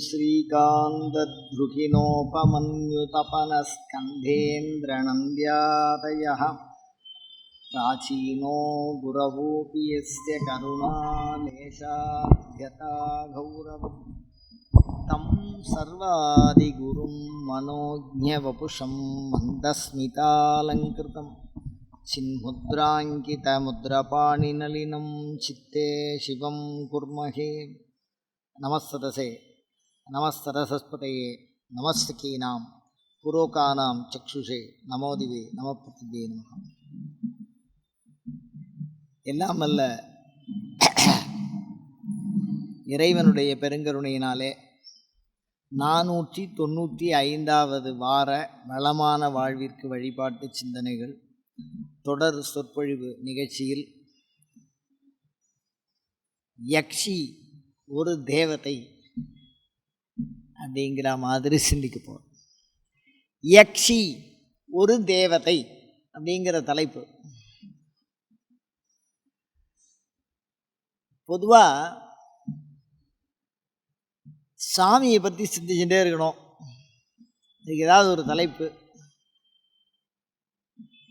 श्रीकान्तद्रुहिणोपमन्युतपनस्कन्धेन्द्रनन्द्यादयः प्राचीनो गुरवोऽपि यस्य करुणालेशाद्यता गौरवं तं सर्वादिगुरुं मनोज्ञवपुषं मन्दस्मितालङ्कृतं चिन्मुद्राङ्कितमुद्रपाणिनलिनं चित्ते शिवं कुर्महे। नमस्तदसे नमस्तदसस्पतये नमस्तकीनां पुरोकानां चक्षुषे நமோதிவே நமப்பிரதிவே நமः. எல்லாம் அல்ல இறைவனுடைய பெருங்கருணையினாலே 495வது வார வளமான வாழ்விற்கு வழிபாட்டு சிந்தனைகள் தொடர் சொற்பொழிவு நிகழ்ச்சியில் யக்ஷி ஒரு தேவதை அப்படிங்கிற மாதிரி சிந்திக்க போகிறோம். யக்ஷி ஒரு தேவதை அப்படிங்கிற தலைப்பு. பொதுவாக சாமியை பற்றி சிந்திச்சுட்டே இருக்கணும். இதுக்கு ஏதாவது ஒரு தலைப்பு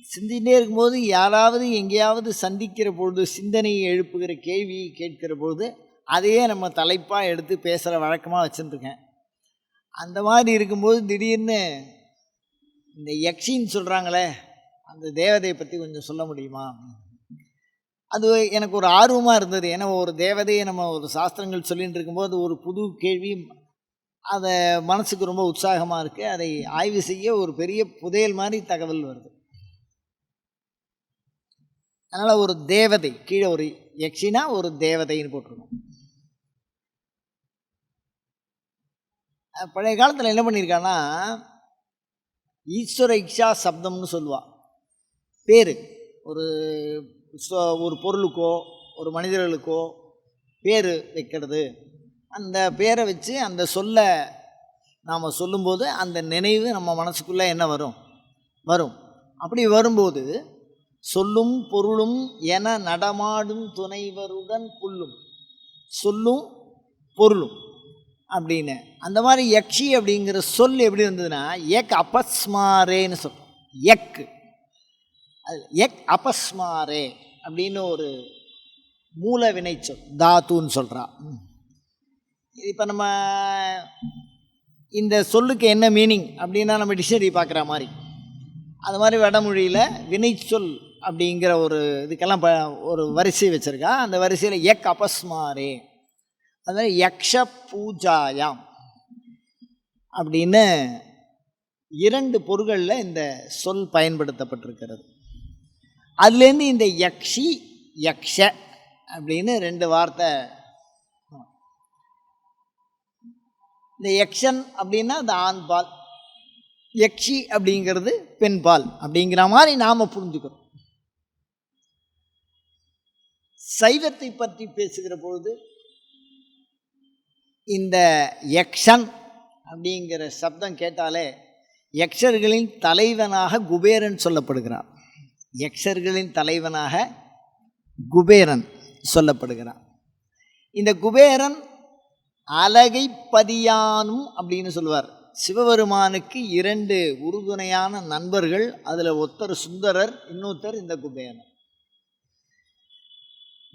சிந்திச்சுட்டே இருக்கும்போது யாராவது எங்கேயாவது சந்திக்கிற பொழுது சிந்தனையை எழுப்புகிற கேள்வியை கேட்கிற பொழுது அதையே நம்ம தலைப்பாக எடுத்து பேசுகிற வழக்கமாக வச்சுருக்கேன். அந்த மாதிரி இருக்கும்போது திடீர்னு இந்த யக்ஷின்னு சொல்கிறாங்களே அந்த தேவதையை பற்றி கொஞ்சம் சொல்ல முடியுமா? அது எனக்கு ஒரு ஆர்வமாக இருந்தது. ஏன்னா ஒரு தேவதையை நம்ம ஒரு சாஸ்திரங்கள் சொல்லிகிட்டு இருக்கும்போது ஒரு புது கேள்வி அதை மனசுக்கு ரொம்ப உற்சாகமாக இருக்குது. அதை ஆய்வு செய்ய ஒரு பெரிய புதையல் மாதிரி தகவல் வருது. அதனால் ஒரு தேவதை கீழே ஒரு யக்ஷினா ஒரு தேவதைன்னு போட்டிருக்கோம். பழைய காலத்தில் என்ன பண்ணியிருக்கான்னா ஈஸ்வர இக்ஷா சப்தம்னு சொல்லுவாள். பேர் ஒரு பொருளுக்கோ ஒரு மனிதர்களுக்கோ பேர் வைக்கிறது. அந்த பேரை வச்சு அந்த சொல்ல நாம் சொல்லும்போது அந்த நினைவு நம்ம மனசுக்குள்ளே என்ன வரும். அப்படி வரும்போது சொல்லும் பொருளும் என நடமாடும் துணைவருடன் புல்லும் சொல்லும் பொருளும் அப்படின்னு அந்த மாதிரி யக்ஷி அப்படிங்கிற சொல் எப்படி இருந்ததுன்னா எக் அபஸ்மாரேன்னு சொல்கிறோம். எக் அபஸ்மாரே அப்படின்னு ஒரு மூல வினைச்சொல் தாத்துன்னு சொல்கிறா. இப்போ நம்ம இந்த சொல்லுக்கு என்ன மீனிங் அப்படின்னா நம்ம டிக்ஷனரி பார்க்குற மாதிரி அது மாதிரி வடமொழியில் வினைச்சொல் அப்படிங்கிற ஒரு இதுக்கெல்லாம் ஒரு வரிசை வச்சுருக்கா. அந்த வரிசையில் எக் அபஸ்மாரே அது மாதிரி யக்ஷ பூஜாயாம் அப்படின்னு 2 பொருள்களில் இந்த சொல் பயன்படுத்தப்பட்டிருக்கிறது. அதுலேருந்து இந்த யக்ஷி யக்ஷ அப்படின்னு 2 வார்த்தை. இந்த யக்ஷன் அப்படின்னா அது ஆண்பால், யக்ஷி அப்படிங்கிறது பெண்பால் அப்படிங்கிற மாதிரி நாம் புரிஞ்சுக்கிறோம். சைவத்தை பற்றி பேசுகிற பொழுது இந்த யக்ஷன் அப்படிங்கிற சப்தம் கேட்டாலே யக்ஷர்களின் தலைவனாக குபேரன் சொல்லப்படுகிறான். யக்ஷர்களின் தலைவனாக குபேரன் சொல்லப்படுகிறான். இந்த குபேரன் அலகை பதியானும் அப்படின்னு சொல்லுவார். சிவபெருமானுக்கு 2 உறுதுணையான நண்பர்கள். அதில் ஒருத்தர் சுந்தரர், இன்னொருத்தர் இந்த குபேரன்.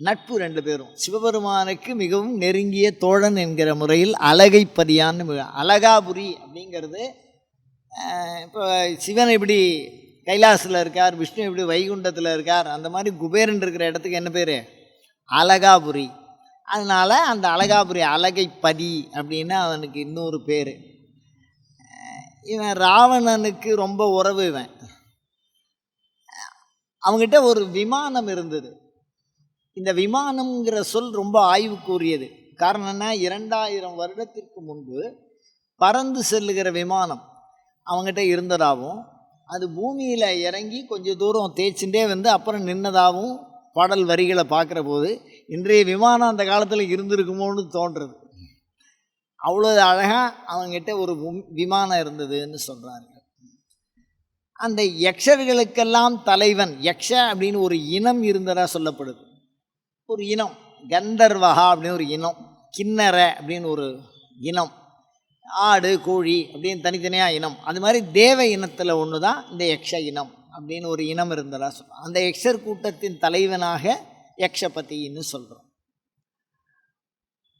நட்பு 2 பேரும். சிவபெருமானுக்கு மிகவும் நெருங்கிய தோழன் என்கிற முறையில் அலகைப்பதியான்னு அலகாபுரி அப்படிங்கிறது. இப்போ சிவன் எப்படி கைலாசில் இருக்கார், விஷ்ணு எப்படி வைகுண்டத்தில் இருக்கார், அந்த மாதிரி குபேரன் இருக்கிற இடத்துக்கு என்ன பேர்? அலகாபுரி. அதனால் அந்த அலகாபுரி அலகைப்பதி அப்படின்னு அவனுக்கு இன்னொரு பேர். இவன் ராவணனுக்கு ரொம்ப உறவு. இவன் அவங்ககிட்ட ஒரு விமானம் இருந்தது. இந்த விமானம்ங்கிற சொல் ரொம்ப ஆய்வுக்குரியது. காரணம் என்ன? 2000 வருடத்திற்கு முன்பு பறந்து செல்லுகிற விமானம் அவங்ககிட்ட இருந்ததாகவும் அது பூமியில் இறங்கி கொஞ்சம் தூரம் தேய்ச்சிட்டே வந்து அப்புறம் நின்னதாகவும் பாடல் வரிகளை பார்க்குற போது இன்றைய விமானம் அந்த காலத்தில் இருந்திருக்குமோன்னு தோன்றுறது. அவ்வளோ அழகாக அவங்ககிட்ட ஒரு விமானம் இருந்ததுன்னு சொல்கிறாங்க. அந்த யக்ஷர்களுக்கெல்லாம் தலைவன் யக்ஷ அப்படின்னு ஒரு இனம் இருந்ததாக சொல்லப்படுது. ஒரு இனம் கந்தர்வகா அப்படின்னு ஒரு இனம், கிண்ணற அப்படின்னு ஒரு இனம், ஆடு கோழி அப்படின்னு தனித்தனியாக இனம். அது மாதிரி தேவ இனத்தில் ஒன்று தான் இந்த யக்ஷ இனம் அப்படின்னு ஒரு இனம் இருந்ததா சொல்கிறோம். அந்த யக்ஷர் கூட்டத்தின் தலைவனாக யக்ஷபதின்னு சொல்கிறோம்.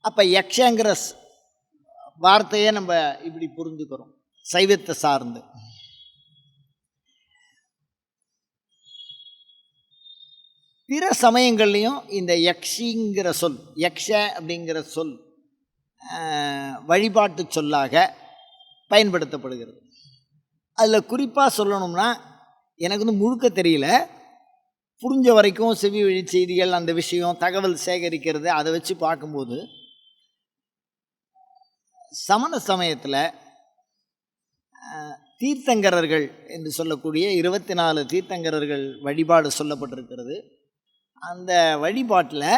அப்போ யக்ஷங்கிற வார்த்தையை நம்ம இப்படி புரிஞ்சுக்கிறோம் சைவத்தை சார்ந்து. பிற சமயங்கள்லையும் இந்த யக்ஷிங்கிற சொல், யக்ஷ அப்படிங்கிற சொல் வழிபாட்டு சொல்லாக பயன்படுத்தப்படுகிறது. அதில் குறிப்பாக சொல்லணும்னா, எனக்கு வந்து முழுக்க தெரியல, புரிஞ்ச வரைக்கும் செவி வழி செய்திகள், அந்த விஷயம் தகவல் சேகரிக்கிறது, அதை வச்சு பார்க்கும்போது சமண சமயத்தில் தீர்த்தங்கரர்கள் என்று சொல்லக்கூடிய 24 தீர்த்தங்கரர்கள் வழிபாடு சொல்லப்பட்டிருக்கிறது. அந்த வழிபாட்டில்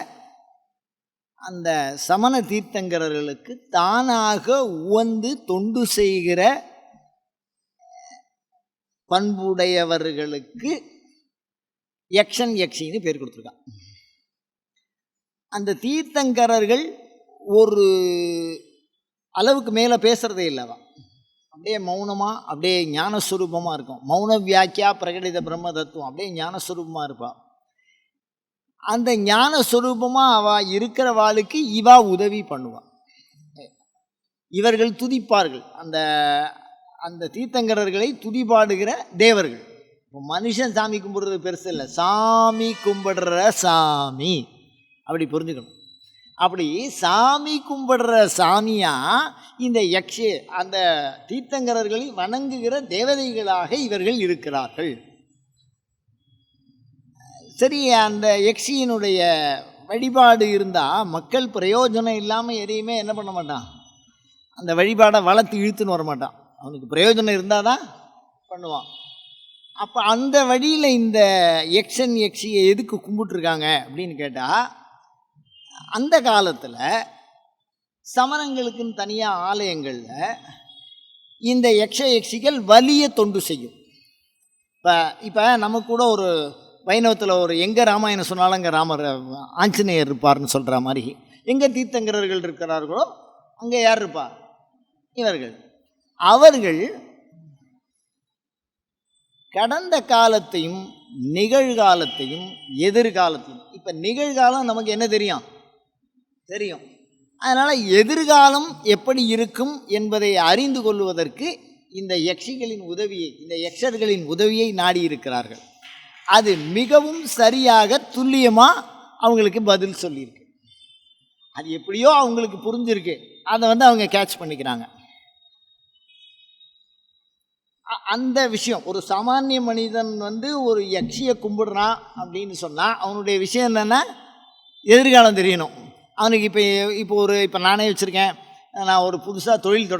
அந்த சமண தீர்த்தங்கரர்களுக்கு தானாக உவந்து தொண்டு செய்கிற பண்புடையவர்களுக்கு யக்ஷன் யக்ஷின்னு பேர் கொடுத்துருக்கான். அந்த தீர்த்தங்கரர்கள் ஒரு அளவுக்கு மேலே பேசுகிறதே இல்லைவா, அப்படியே மௌனமாக, அப்படியே ஞானஸ்வரூபமாக இருக்கும். மௌன வியாக்கியா பிரகடித பிரம்ம தத்துவம், அப்படியே ஞானஸ்வரூபமாக இருப்பாள். அந்த ஞானஸ்வரூபமாக அவள் இருக்கிற வாளுக்கு இவா உதவி பண்ணுவாள். இவர்கள் துதிப்பார்கள், அந்த அந்த தீர்த்தங்கரர்களை துதிபாடுகிற தேவர்கள். இப்போ மனுஷன் சாமி கும்பிடுறது பெருசு இல்லை, சாமி கும்பிடுற சாமி அப்படி புரிஞ்சுக்கணும். அப்படி சாமி கும்பிடுற சாமியா இந்த யக்ஷே அந்த தீர்த்தங்கரர்களை வணங்குகிற தேவதைகளாக இவர்கள் இருக்கிறார்கள். சரி, அந்த யக்ஷியினுடைய வழிபாடு இருந்தால் மக்கள் பிரயோஜனம் இல்லாமல் எதையுமே என்ன பண்ண மாட்டான், அந்த வழிபாடை வளர்த்து இழுத்துன்னு வரமாட்டான். அவனுக்கு பிரயோஜனம் இருந்தால் தான் பண்ணுவான். அப்போ அந்த வழியில் இந்த யக்ஷன் யக்ஷியை எதுக்கு கும்பிட்டுருக்காங்க அப்படின்னு கேட்டால், அந்த காலத்தில் சமணங்களுக்குன்னு தனியாக ஆலயங்களில் இந்த யக்ஷ யக்ஷிகள் வலிய தொண்டு செய்யும். இப்போ நமக்கு கூட ஒரு வைணவத்தில் ஒரு எங்கே ராமாயணம் சொன்னாலும் அங்கே ராமர் ஆஞ்சநேயர் இருப்பார்னு சொல்கிற மாதிரி, எங்கே தீர்த்தங்கரர்கள் இருக்கிறார்களோ அங்கே யார் இருப்பார், இவர்கள். அவர்கள் கடந்த காலத்தையும் நிகழ்காலத்தையும் எதிர்காலத்தையும், இப்போ நிகழ்காலம் நமக்கு என்ன தெரியும், அதனால் எதிர்காலம் எப்படி இருக்கும் என்பதை அறிந்து கொள்வதற்கு இந்த யக்ஷிகளின் உதவியை, இந்த யக்ஷர்களின் உதவியை நாடி இருக்கிறார்கள். அது மிகவும் சரியாக துல்லியமாக அவங்களுக்கு பதில் சொல்லியிருக்கு. அது எப்படியோ அவங்களுக்கு புரிஞ்சிருக்கு, அதை அவங்க கேட்ச் பண்ணிக்கிறாங்க. அந்த விஷயம், ஒரு சாமானிய மனிதன் ஒரு யக்ஷியை கும்பிடுறான் அப்படின்னு சொன்னால் அவனுடைய விஷயம் என்னென்னா எதிர்காலம் தெரியணும் அவனுக்கு. இப்போ நானே வச்சுருக்கேன், நான் ஒரு புதுசாக தொழில்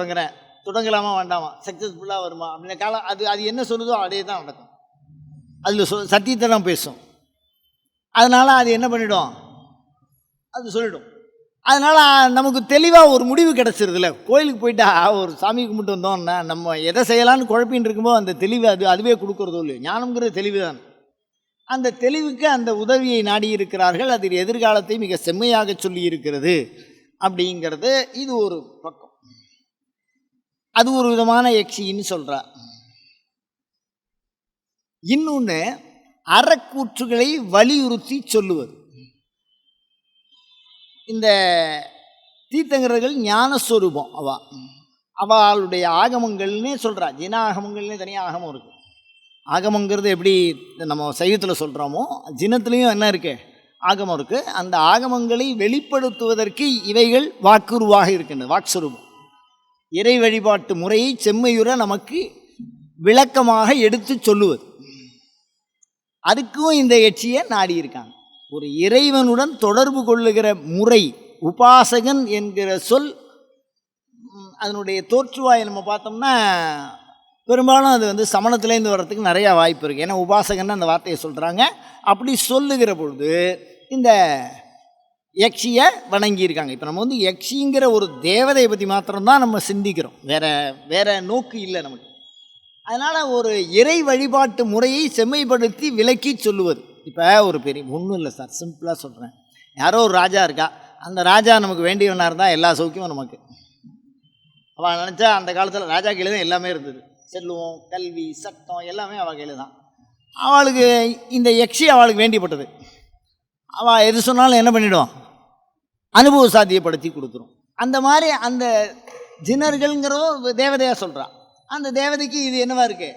தொடங்கலாமா வேண்டாமா, சக்ஸஸ்ஃபுல்லாக வருமா அப்படின்ற காலம் அது என்ன சொல்லுதோ அதே தான் நடக்கும். அதில் சத்தியத்தை தான் பேசும். அதனால் அது என்ன பண்ணிடும், அது சொல்லிடும். அதனால் நமக்கு தெளிவாக ஒரு முடிவு கிடச்சிருதுல. கோயிலுக்கு போயிட்டா ஒரு சாமி கும்பிட்டு வந்தோம்னா நம்ம எதை செய்யலான்னு குழப்பின்னு இருக்கும்போது அந்த தெளிவு அதுவே கொடுக்குறதோ இல்லையோ, ஞானம்ங்கிறது தெளிவு தான். அந்த தெளிவுக்கு அந்த உதவியை நாடி இருக்கிறார்கள். அதில் எதிர்காலத்தை மிக செம்மையாக சொல்லி இருக்கிறது அப்படிங்கிறது இது ஒரு பக்கம். அது ஒரு விதமான யக்ஷின்னு சொல்கிறார். இன்னொன்று, அறக்கூற்றுகளை வலியுறுத்தி சொல்லுவது. இந்த தீர்த்தங்கரர்கள் ஞானஸ்வரூபம், அவளுடைய ஆகமங்கள்னே சொல்கிறா. ஜின ஆகமங்கள்னே தனியாக ஆகமம் இருக்குது. ஆகமங்கிறது எப்படி நம்ம சைவத்தில் சொல்கிறோமோ, ஜினத்துலேயும் என்ன இருக்குது, ஆகமம் இருக்குது. அந்த ஆகமங்களை வெளிப்படுத்துவதற்கு இவைகள் வாக்குருவாக இருக்கின்றது, வாக்ஸ்வரூபம். இறை வழிபாட்டு முறையை செம்மையுற நமக்கு விளக்கமாக எடுத்து சொல்லுவது. அதுக்கும் இந்த யட்சியை நாடி இருக்காங்க. ஒரு இறைவனுடன் தொடர்பு கொள்ளுகிற முறை, உபாசகன் என்கிற சொல், அதனுடைய தோற்றுவாயை நம்ம பார்த்தோம்னா பெரும்பாலும் அது சமணத்துலேருந்து வர்றதுக்கு நிறையா வாய்ப்பு இருக்குது. ஏன்னா உபாசகன் அந்த வார்த்தையை சொல்கிறாங்க. அப்படி சொல்லுகிற பொழுது இந்த யக்ஷியை வணங்கியிருக்காங்க. இப்போ நம்ம யக்ஷிங்கிற ஒரு தேவதையை பற்றி மாத்திரம்தான் நம்ம சிந்திக்கிறோம், வேற நோக்கு இல்லை நமக்கு. அதனால் ஒரு இறை வழிபாட்டு முறையை செம்மைப்படுத்தி விளக்கி சொல்லுவது. இப்போ ஒரு பெரிய ஒன்றும் இல்லை சார், சிம்பிளாக சொல்கிறேன். யாரோ ஒரு ராஜா இருக்கா, அந்த ராஜா நமக்கு வேண்டியவனாக இருந்தால் எல்லா சௌக்கியமும் நமக்கு. அவள் நினச்சா அந்த காலத்தில் ராஜா கையில் தான் எல்லாமே இருந்தது. செல்வம், கல்வி, சட்டம் எல்லாமே அவள் கையில் தான். அவளுக்கு இந்த யக்ஷி அவளுக்கு வேண்டிப்பட்டது. அவள் எது சொன்னாலும் என்ன பண்ணிவிடும், அனுபவ சாத்தியப்படுத்தி கொடுத்துரும். அந்த மாதிரி அந்த ஜின்னர்கள்ங்கிறதோ தேவதையாக சொல்கிறான். அந்த தேவதைக்கு இது என்னவா இருக்குது,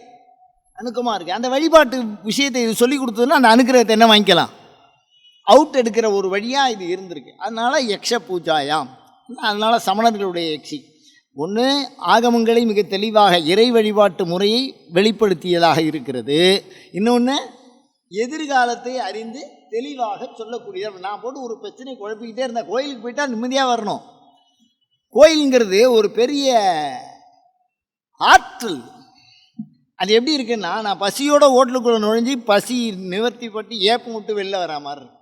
அணுக்கமாக இருக்குது. அந்த வழிபாட்டு விஷயத்தை இது சொல்லி கொடுத்ததுன்னா அந்த அனுக்கிரகத்தை என்ன வாங்கிக்கலாம், அவுட் எடுக்கிற ஒரு வழியாக இது இருந்திருக்கு. அதனால் யக்ஷ பூஜாயாம். அதனால் சமணர்களுடைய யக்ஷி ஒன்று ஆகமங்களை மிக தெளிவாக இறை வழிபாட்டு முறையை வெளிப்படுத்தியதாக இருக்கிறது. இன்னொன்று எதிர்காலத்தை அறிந்து தெளிவாக சொல்லக்கூடியது. நான் போட்டு ஒரு பிரச்சனையை குழப்பிக்கிட்டே இருந்தேன், கோயிலுக்கு போயிட்டால் நிம்மதியாக வரணும். கோயிலுங்கிறது ஒரு பெரிய ஆற்றல். அது எப்படி இருக்குன்னா, நான் பசியோட ஹோட்டலுக்குள்ளே நுழைஞ்சி பசி நிவர்த்தி பட்டு ஏப்பம் விட்டு வெளில வரா மாதிரி இருக்கு.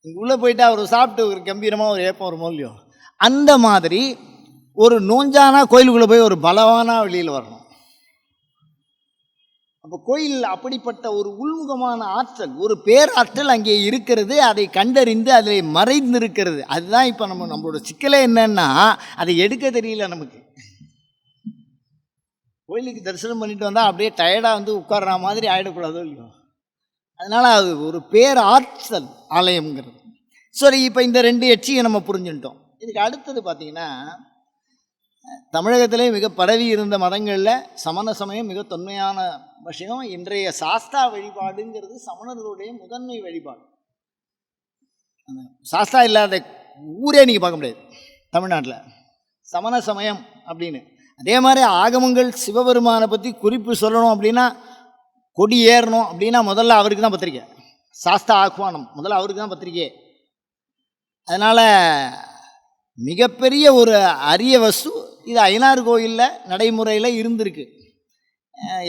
இங்கே உள்ளே போயிட்டா அவர் சாப்பிட்டு ஒரு கம்பீரமாக ஒரு ஏப்பம் ஒரு மூலியம். அந்த மாதிரி ஒரு நோஞ்சானா கோயிலுக்குள்ளே போய் ஒரு பலவானா வெளியில் வரணும். அப்போ கோயில் அப்படிப்பட்ட ஒரு உள்முகமான ஆற்றல், ஒரு பேராற்றல் அங்கே இருக்கிறது. அதை கண்டறிந்து அதில் மறைந்திருக்கிறது. அதுதான் இப்போ நம்மளோட சிக்கலே என்னன்னா, அதை எடுக்க தெரியல நமக்கு. கோயிலுக்கு தரிசனம் பண்ணிட்டு வந்தால் அப்படியே டயர்டாக வந்து உட்கார்ற மாதிரி ஆகிடக்கூடாதோ இல்லையோ. அதனால் அது ஒரு பேராற்றல் ஆலயம்ங்கிறது. சரி, இப்போ இந்த 2 யட்சியை நம்ம புரிஞ்சுட்டோம். இதுக்கு அடுத்தது பார்த்திங்கன்னா, தமிழகத்திலே மிக பரவி இருந்த மதங்களில் சமண சமயம் மிக தொன்மையான விஷயம். இன்றைய சாஸ்தா வழிபாடுங்கிறது சமணர்களுடைய முதன்மை வழிபாடு. சாஸ்தா இல்லாத ஊரே நீங்கள் பார்க்க முடியாது தமிழ்நாட்டில், சமண சமயம் அப்படின்னு. அதே மாதிரி ஆகமங்கள் சிவபெருமானை பற்றி குறிப்பு சொல்லணும் அப்படின்னா, கொடி ஏறணும் அப்படின்னா முதல்ல அவருக்கு தான் பத்திரிக்கை. சாஸ்தா ஆஹ்வானம் முதல்ல அவருக்கு தான் பத்திரிக்கை. அதனால் மிகப்பெரிய ஒரு அரிய வஸ்து இது. ஐனார் கோயிலில் நடைமுறையில் இருந்திருக்கு,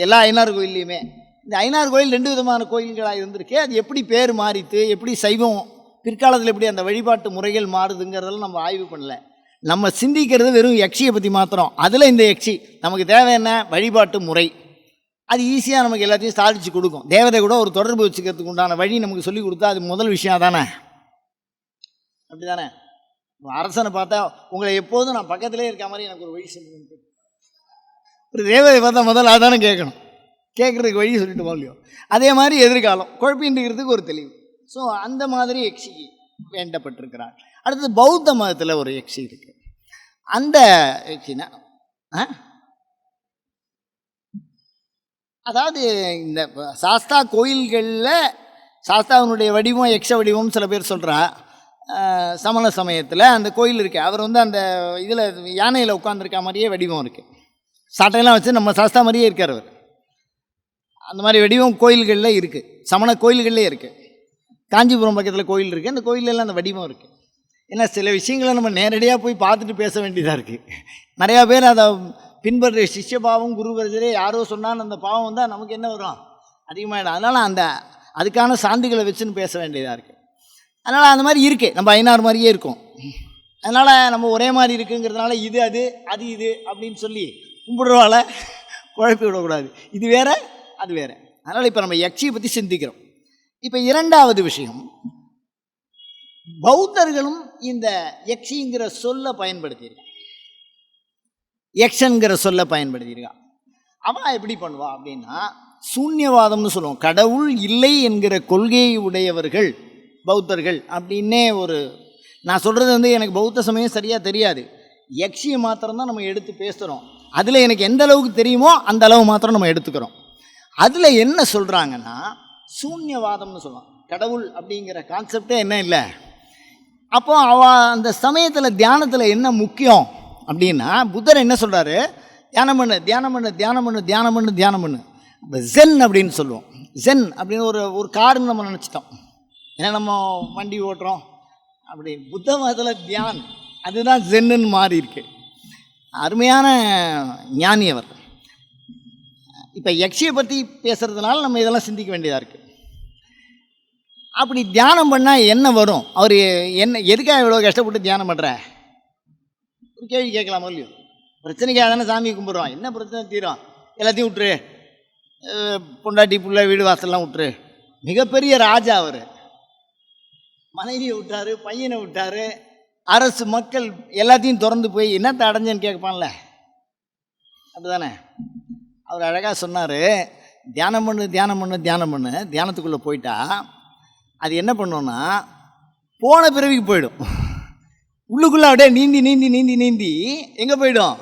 எல்லா ஐனார் கோயில்லையுமே. இந்த ஐனார் கோயில் 2 விதமான கோயில்களாக இருந்திருக்கு. அது எப்படி பேர் மாறித்து, எப்படி சைவம் பிற்காலத்தில் எப்படி அந்த வழிபாட்டு முறைகள் மாறுதுங்கிறதெல்லாம் நம்ம ஆய்வு பண்ணல. நம்ம சிந்திக்கிறது வெறும் யக்ஷியை பற்றி மாத்திரம். அதில் இந்த யக்ஷி நமக்கு தேவை என்ன, வழிபாட்டு முறை. அது ஈஸியாக நமக்கு எல்லாத்தையும் சாதிச்சு கொடுக்கும். தேவதை கூட ஒரு தொடர்பு வச்சுக்கிறதுக்கு உண்டான வழி நமக்கு சொல்லி கொடுத்தா அது முதல் விஷயம் தானே. அப்படி தானே? அரசனை பார்த்தா உங்களை எப்போதும் நான் பக்கத்திலே இருக்க மாதிரி எனக்கு ஒரு வழி சொல்லுங்க. ஒரு தேவதை பார்த்தா முதல்ல அதானே கேட்கணும். கேட்குறதுக்கு வழி சொல்லிட்டு போகலையோ. அதே மாதிரி எதிர்காலம் குழப்பின்றதுக்கு ஒரு தெளிவு. ஸோ அந்த மாதிரி யக்ஷிக்கு வேண்டப்பட்டிருக்கிறார். அடுத்தது பௌத்த மதத்தில் ஒரு யக்ஷி இருக்குது. அந்த யக்ஷினா அதாவது இந்த சாஸ்தா கோயில்களில் சாஸ்தாவினுடைய வடிவம் யக்ஷ வடிவம்னு சில பேர் சொல்கிறா. சமண சமயத்தில் அந்த கோயில் இருக்குது. அவர் வந்து அந்த இதில் யானையில் உட்காந்துருக்க மாதிரியே வடிவம் இருக்குது. சாட்டையெல்லாம் வச்சு நம்ம சாஸ்தா மாதிரியே இருக்கார் அவர். அந்த மாதிரி வடிவம் கோயில்களில் இருக்குது, சமண கோயில்கள்லேயே இருக்குது. காஞ்சிபுரம் பக்கத்தில் கோயில் இருக்குது, அந்த கோயிலெல்லாம் அந்த வடிவம் இருக்குது. ஏன்னா சில விஷயங்களை நம்ம நேரடியாக போய் பார்த்துட்டு பேச வேண்டியதாக இருக்குது. நிறையா பேர் அதை பின்பற்ற சிஷ்யபாவம் குருவரசரே யாரோ சொன்னான்னு அந்த பாவம் வந்தால் நமக்கு என்ன வரும், அதிகமாகிடும். அதனால் அதுக்கான சான்றுகளை வச்சுன்னு பேச வேண்டியதாக இருக்குது. அதனால் அந்த மாதிரி இருக்குது, நம்ம ஐனார் மாதிரியே இருக்கும். அதனால் நம்ம ஒரே மாதிரி இருக்குங்கிறதுனால இது அது அது இது அப்படின்னு சொல்லி கும்பிடுறவால குழப்பி விடக்கூடாது. இது வேறு அது வேறு. அதனால் இப்போ நம்ம யக்ஷியை பற்றி சிந்திக்கிறோம். இப்போ 2வது விஷயம், பௌத்தர்களும் இந்த யக்ஷிங்கிற சொல்லை பயன்படுத்தியிருக்கான், யக்ஷன்கிற சொல்லை பயன்படுத்தியிருக்கான். அவன் எப்படி பண்ணுவா அப்படின்னா, சூன்யவாதம்னு சொல்லுவோம். கடவுள் இல்லை என்கிற கொள்கையை உடையவர்கள் பௌத்தர்கள் அப்படின்னே ஒரு, நான் சொல்கிறது வந்து எனக்கு பௌத்த சமயம் சரியாக தெரியாது, யக்ஷியை மாத்திரம்தான் நம்ம எடுத்து பேசுகிறோம். அதில் எனக்கு எந்த அளவுக்கு தெரியுமோ அந்த அளவு மாத்திரம் நம்ம எடுத்துக்கிறோம். அதில் என்ன சொல்கிறாங்கன்னா சூன்யவாதம்னு சொல்லுவான். கடவுள் அப்படிங்கிற கான்செப்டே என்ன இல்லை. அப்போ அந்த சமயத்தில் தியானத்தில் என்ன முக்கியம் அப்படின்னா, புத்தர் என்ன சொல்கிறாரு, தியானம் பண்ணு தியானம் பண்ணு தியானம் பண்ணு தியானம் பண்ணு தியானம் பண்ணு. இப்போ ஜென் அப்படின்னு சொல்லுவோம். ஜென் அப்படின்னு ஒரு காருன்னு நம்ம நினச்சிட்டோம். ஏன்னா நம்ம வண்டி ஓட்டுறோம் அப்படி. புத்த மதத்தில் தியான் அதுதான் ஜென்னுன்னு மாறி இருக்கு. அருமையான ஞானி அவர். இப்போ யக்ஷியை பற்றி பேசுகிறதுனால நம்ம இதெல்லாம் சிந்திக்க வேண்டியதாக இருக்குது. அப்படி தியானம் பண்ணால் என்ன வரும், அவர் என்ன எதுக்காக இவ்வளோ கஷ்டப்பட்டு தியானம் பண்ணுற ஒரு கேள்வி கேட்கலாமோ இல்லையோ. பிரச்சனைக்காக தானே சாமி கும்பிட்றோம், என்ன பிரச்சனை தீரும், எல்லாத்தையும் விட்டுரு, பொண்டாட்டி புள்ள வீடு வாசல்லாம் விட்டுரு. மிகப்பெரிய ராஜா அவர், மனைவியை விட்டார், பையனை விட்டார், அரசு மக்கள் எல்லாத்தையும் திறந்து போய் என்னத்தை அடைஞ்சேன்னு கேட்பான்ல. அப்படிதானே? அவர் அழகாக சொன்னார், தியானம் பண்ணு தியானம் பண்ணு தியானம் பண்ணு, தியானத்துக்குள்ளே போயிட்டா அது என்ன பண்ணோன்னா போன பிறவிக்கு போயிடும். உள்ளுக்குள்ளே அப்படியே நீந்தி நீந்தி நீந்தி நீந்தி எங்கே போயிடும்?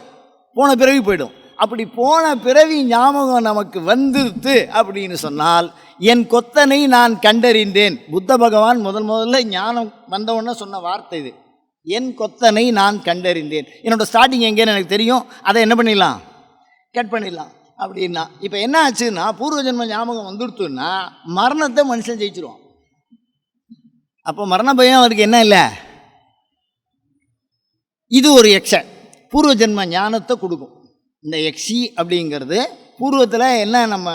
போன பிறவி போயிடும். அப்படி போன பிறவி ஞாபகம் நமக்கு வந்துருத்து அப்படின்னு சொன்னால், என் கொத்தனை நான் கண்டறிந்தேன். புத்த பகவான் முதல்ல ஞானம் வந்தவொன்னே சொன்ன வார்த்தை இது. என் கொத்தனை நான் கண்டறிந்தேன். என்னோடய ஸ்டார்டிங் எங்கேன்னு எனக்கு தெரியும், அதை என்ன பண்ணிடலாம்? கட் பண்ணிடலாம் அப்படின்னா. இப்போ என்ன ஆச்சுன்னா, பூர்வ ஜென்ம ஞாபகம் வந்துடுத்துன்னா மரணத்தை மனுஷன் ஜெயிச்சிருவான். அப்போ மரண பயம் அவருக்கு என்ன இல்லை. இது ஒரு பூர்வ ஜென்ம ஞானத்தை கொடுக்கும். இந்த எக்ஸி அப்படிங்கிறது பூர்வத்தில் என்ன நம்ம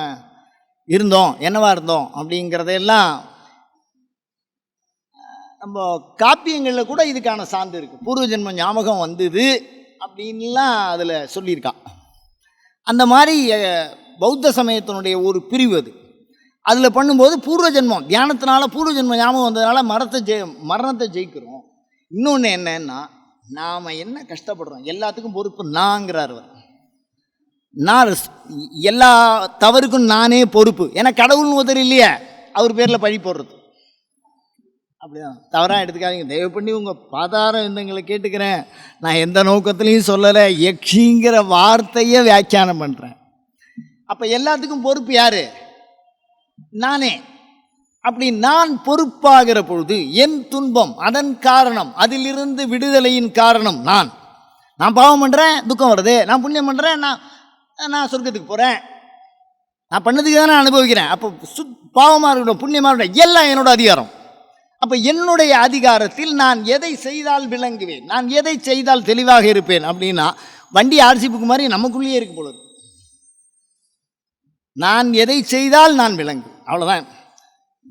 இருந்தோம், என்னவா இருந்தோம் அப்படிங்கிறதெல்லாம் நம்ம காப்பியங்களில் கூட இதுக்கான சான்று இருக்குது. பூர்வ ஜென்ம ஞாபகம் வந்தது அப்படின்லாம் அதில் சொல்லியிருக்கான். அந்த மாதிரி பௌத்த சமயத்தினுடைய ஒரு பிரிவு அது. அதில் பண்ணும்போது பூர்வ ஜென்மம் தியானத்தினால பூர்வ ஜென்ம ஞாபகம் வந்ததுனால மரணத்தை ஜெயிக்கிறோம். இன்னொன்று என்னன்னா, நாம் என்ன கஷ்டப்படுறோம் எல்லாத்துக்கும் பொறுப்பு நான்கிறார். நான் எல்லா தவறுக்கும் நானே பொறுப்பு. ஏன்னா கடவுள்னு ஒருத்தர் இல்லையே, அவர் பேரில் பழி போடுறது. அப்படிதான், தவறாக எடுத்துக்காதீங்க. தயவு பண்ணி உங்கள் பாதாரம் இருந்தவங்களை கேட்டுக்கிறேன். நான் எந்த நோக்கத்துலையும் சொல்லலை, யக்ஷிங்கிற வார்த்தையை வியாக்கியானம் பண்ணுறேன். அப்போ எல்லாத்துக்கும் பொறுப்பு யார்? நானே. அப்படி நான் பொறுப்பாகிற பொழுது என் துன்பம், அதன் காரணம், அதிலிருந்து விடுதலையின் காரணம் நான். நான் பாவம் பண்ணுறேன், துக்கம் வருது. நான் புண்ணியம் பண்ணுறேன், நான் சொர்க்கத்துக்கு போகிறேன். நான் பண்ணதுக்கு தான் நான் அனுபவிக்கிறேன். அப்போ பாவமாக இருக்கட்டும் புண்ணியமாக இருக்கட்டும் எல்லாம் என்னோட அதிகாரம். அப்போ என்னுடைய அதிகாரத்தில் நான் எதை செய்தால் விளங்குவேன், நான் எதை செய்தால் தெளிவாக இருப்பேன் அப்படின்னா, வண்டி ஆர்சி புக்கு மாதிரி நமக்குள்ளேயே இருக்கு பொழுது நான் எதை செய்தால் நான் விளங்கு, அவ்வளோதான்.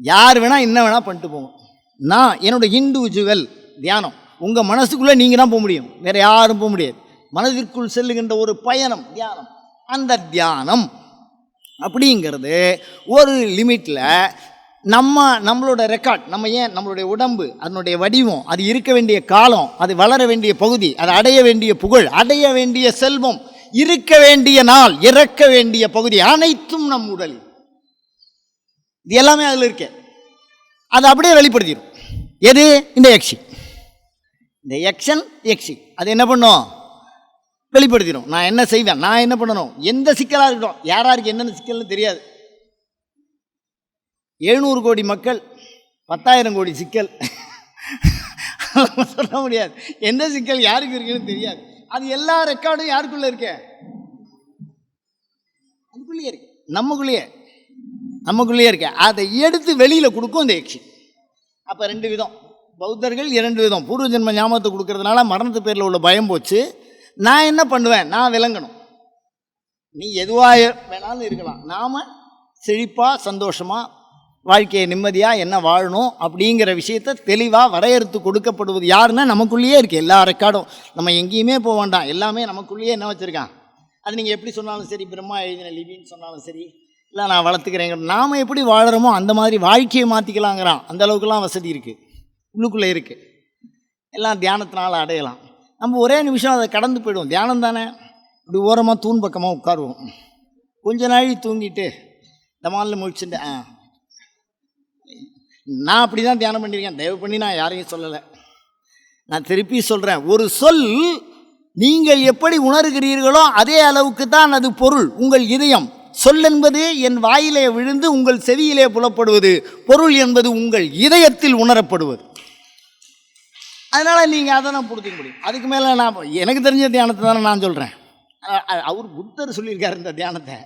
யார் வேணால் என்ன வேணால் பண்ணிட்டு போவோம். நான் என்னோட இண்டிவிஜுவல் தியானம். உங்கள் மனசுக்குள்ளே நீங்கள் தான் போக முடியும், வேறு யாரும் போக முடியாது. மனதிற்குள் செல்லுகின்ற ஒரு பயணம் தியானம். அந்த தியானம் அப்படிங்கிறது ஒரு லிமிட்டில் நம்மளோட ரெக்கார்ட், நம்மளுடைய உடம்பு, அதனுடைய வடிவம், அது இருக்க வேண்டிய காலம், அது வளர வேண்டிய பகுதி, அது அடைய வேண்டிய புகழ், அடைய வேண்டிய செல்வம், இருக்க வேண்டிய நாள், இறக்க வேண்டிய பகுதி அனைத்தும் நம் உடல். இது எல்லாமே அதில் இருக்கு. அது அப்படியே வெளிப்படுத்திடும். எது? இந்த யக்ஷி. இந்த யக்ஷி அது என்ன பண்ணும்? வெளிப்படுத்திடும். நான் என்ன செய்வேன், நான் என்ன பண்ணணும், எந்த சிக்கலாக இருக்கட்டும். யாராருக்கு என்னென்ன சிக்கல்னு தெரியாது. 700 கோடி மக்கள், 10,000 கோடி சிக்கல் சொல்ல முடியாது. எந்த சிக்கல் யாருக்கு இருக்குன்னு தெரியாது. அது எல்லா ரெக்கார்டும் யாருக்குள்ள இருக்க? அதுக்குள்ளேயே இருக்கு, நமக்குள்ளேயே இருக்க. அதை எடுத்து வெளியில் கொடுக்கும் இந்த யக்ஷி. அப்போ 2 விதம், பௌத்தர்கள் 2 விதம். பூர்வ ஜென்ம ஞாபகத்தை கொடுக்கறதுனால மரணத்து பேரில் உள்ள பயம் போச்சு. நான் என்ன பண்ணுவேன், நான் விளங்கணும். நீ எதுவாக வேணாலும் இருக்கலாம், நாம் செழிப்பாக சந்தோஷமாக வாழ்க்கையை நிம்மதியாக என்ன வாழணும் அப்படிங்கிற விஷயத்தை தெளிவாக வரையறுத்து கொடுக்கப்படுவது யாருன்னா நமக்குள்ளேயே இருக்குது. எல்லா ரெக்கார்டும் நம்ம எங்கேயுமே போக வேண்டாம், எல்லாமே நமக்குள்ளேயே என்ன வச்சுருக்கான். அது நீங்கள் எப்படி சொன்னாலும் சரி, பிரம்மா எழுதின லிபின்னு சொன்னாலும் சரி, இல்லை நான் வளர்த்துக்கிறேங்க, நாம் எப்படி வாழறோமோ அந்த மாதிரி வாழ்க்கையை மாற்றிக்கலாங்கிறான். அந்த அளவுக்குலாம் வசதி இருக்குது, உள்ளுக்குள்ளே இருக்குது. எல்லாம் தியானத்தினால் அடையலாம். நம்ம ஒரே நிமிஷம் அதை கடந்து போய்டுவோம். தியானம் தானே, இப்படி ஓரமாக தூண் பக்கமாக உட்காருவோம். கொஞ்ச நாள் தூங்கிட்டு தமாலில் முழிச்சுட்டு நான் அப்படி தான் தியானம் பண்ணியிருக்கேன். தயவு பண்ணி நான் யாரையும் சொல்லலை, நான் திருப்பி சொல்கிறேன். ஒரு சொல் நீங்கள் எப்படி உணர்கிறீர்களோ அதே அளவுக்கு தான் அது பொருள். உங்கள் இதயம், சொல் என்பது என் வாயிலே விழுந்து உங்கள் செவியிலே புலப்படுவது, பொருள் என்பது உங்கள் இதயத்தில் உணரப்படுவது. அதனால் நீங்கள் அதை நான் புரிஞ்சுக்க முடியும். அதுக்கு மேலே நான் எனக்கு தெரிஞ்ச தியானத்தை தானே நான் சொல்கிறேன். அவர் புத்தர் சொல்லியிருக்காரு இந்த தியானத்தை.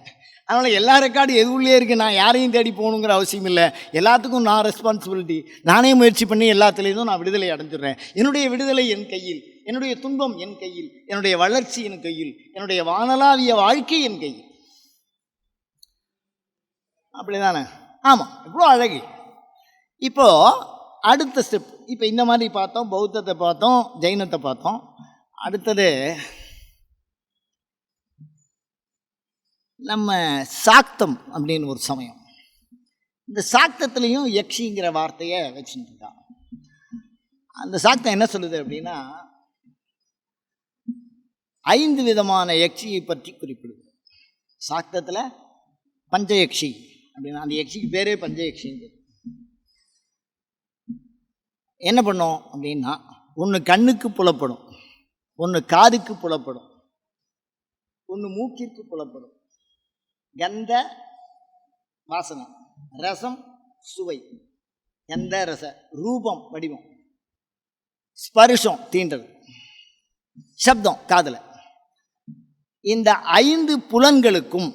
அதனால் எல்லா ரெக்கார்டும் எதுவுள்ளே இருக்குது, நான் யாரையும் தேடி போகணுங்கிற அவசியம் இல்லை. எல்லாத்துக்கும் நான் ரெஸ்பான்சிபிலிட்டி, நானே முயற்சி பண்ணி எல்லாத்துலேயும் நான் விடுதலை அடைஞ்சிடுறேன். என்னுடைய விடுதலை என் கையில், என்னுடைய துன்பம் என் கையில், என்னுடைய வளர்ச்சி என் கையில், என்னுடைய வானளாவிய வாழ்க்கை என் கையில். அப்படி தானே? ஆமாம், இவ்வளோ அழகு. இப்போது அடுத்த ஸ்டெப், இப்போ இந்த மாதிரி பார்த்தோம், பௌத்தத்தை பார்த்தோம், ஜெயினத்தை பார்த்தோம். அடுத்தது நம்ம சாக்தம் அப்படின்னு ஒரு சமயம். இந்த சாக்தத்துலேயும் யக்ஷிங்கிற வார்த்தையை வச்சுட்டு இருக்கான். அந்த சாக்தம் என்ன சொல்லுது அப்படின்னா, 5 விதமான யக்ஷியை பற்றி குறிப்பிடுது சாக்தத்தில். பஞ்சயக்ஷி அப்படின்னா அந்த யக்ஷிக்கு பேரே பஞ்சயக்ஷின்னு. என்ன பண்ணோம் அப்படின்னா, ஒன்று கண்ணுக்கு புலப்படும், ஒன்று காதுக்கு புலப்படும், ஒன்று மூக்கிற்கு புலப்படும். கந்த வாசனை, ரசம் சுவை, கந்த ரச, ரூபம் வடிவம், ஸ்பர்ஷம் தீண்டது, சப்தம் காதல. இந்த 5 புலன்களுக்கும்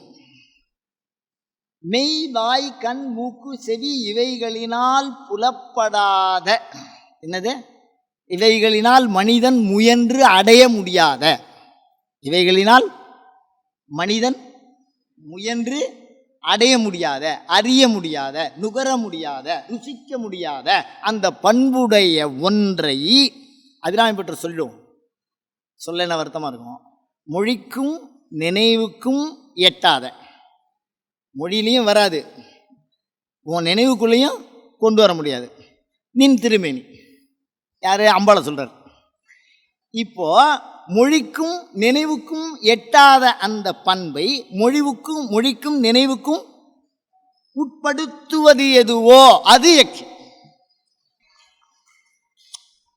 மெய் வாய் கண் மூக்கு செவி இவைகளினால் புலப்படாத, என்னது, இவைகளினால் மனிதன் முயன்று அடைய முடியாத, இவைகளினால் மனிதன் முயன்று அடைய முடியாத, அறிய முடியாத, நுகர முடியாத, ருசிக்க முடியாத அந்த பண்புடைய ஒன்றை அபிராமி பற்றி சொல்லும். சொல்ல என்ன வருத்தமாக இருக்கும். மொழிக்கும் நினைவுக்கும் எட்டாத, மொழியிலையும் வராது, உன் நினைவுக்குள்ளேயும் கொண்டு வர முடியாது, நின் திருமேனி. யார்? அம்பாளை சொல்கிறார். இப்போ மொழிக்கும் நினைவுக்கும் எட்டாத அந்த பண்பை மொழிக்கும் நினைவுக்கும் உட்படுத்துவது எதுவோ அது யக்ஷி.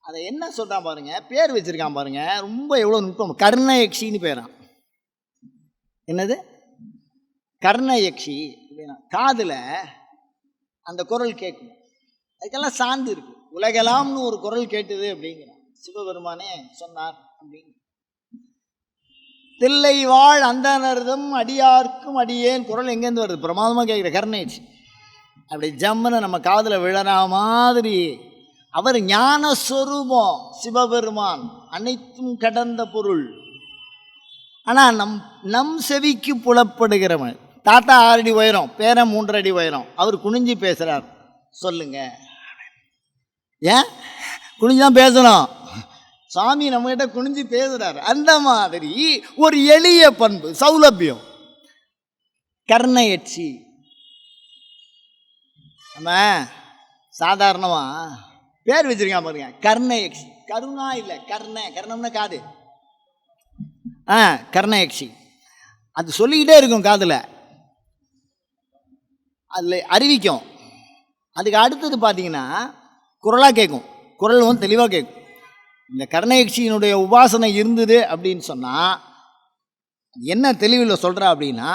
அதை என்ன சொல்கிறான் பாருங்க, பேர் வச்சிருக்கான் பாருங்க, ரொம்ப எவ்வளோ நுட்பம். கர்ண யக்ஷின்னு பேரான். என்னது? கர்ண யக்ஷி அப்படின்னா காதில் அந்த குரல் கேட்கும். அதுக்கெல்லாம் சார்ந்து இருக்கு. உலகெல்லாம்னு ஒரு குரல் கேட்டது அப்படிங்கிறான் சிவபெருமானே சொன்னார் அப்படின்னு. தில்லை வாழ் அந்தனர்தம் அடியார்க்கும் அடியேன் குரல் எங்கேருந்து வருது? பிரமாதமாக கேட்குற கர்ண யக்ஷி. அப்படி ஜம்முன்னு நம்ம காதில் விழற மாதிரி அவர் ஞானஸ்வரூபம் சிவபெருமான், அனைத்தும் கடந்த பொருள். ஆனால் நம் செவிக்கு புலப்படுகிறவன். தாத்தா 6 அடி உயரம், பேரன் 3 அடி உயரம், அவர் குனிஞ்சு பேசுகிறார். சொல்லுங்க, ஏன் குனிஞ்சு தான் பேசணும்? சாமி நம்மகிட்ட குனிஞ்சு பேசுகிறார். அந்த மாதிரி ஒரு எளிய பண்பு, சௌலபியம், கர்ண யக்ஷி. நம்ம சாதாரணமாக பேர் வச்சிருக்கான் பாருங்க, கர்ண யக்ஷி. கருணா இல்லை, கர்ணம்னா காது. கர்ண யக்ஷி. அது சொல்லிக்கிட்டே இருக்கும் காதில், அதில் அறிவிக்கும். அதுக்கு அடுத்தது பார்த்தீங்கன்னா குரலாக கேட்கும், குரலும் தெளிவாக கேட்கும். இந்த கர்ணயக்ஷியினுடைய உபாசனை இருந்தது அப்படின்னு சொன்னால் என்ன தெளிவில் சொல்கிறா அப்படின்னா,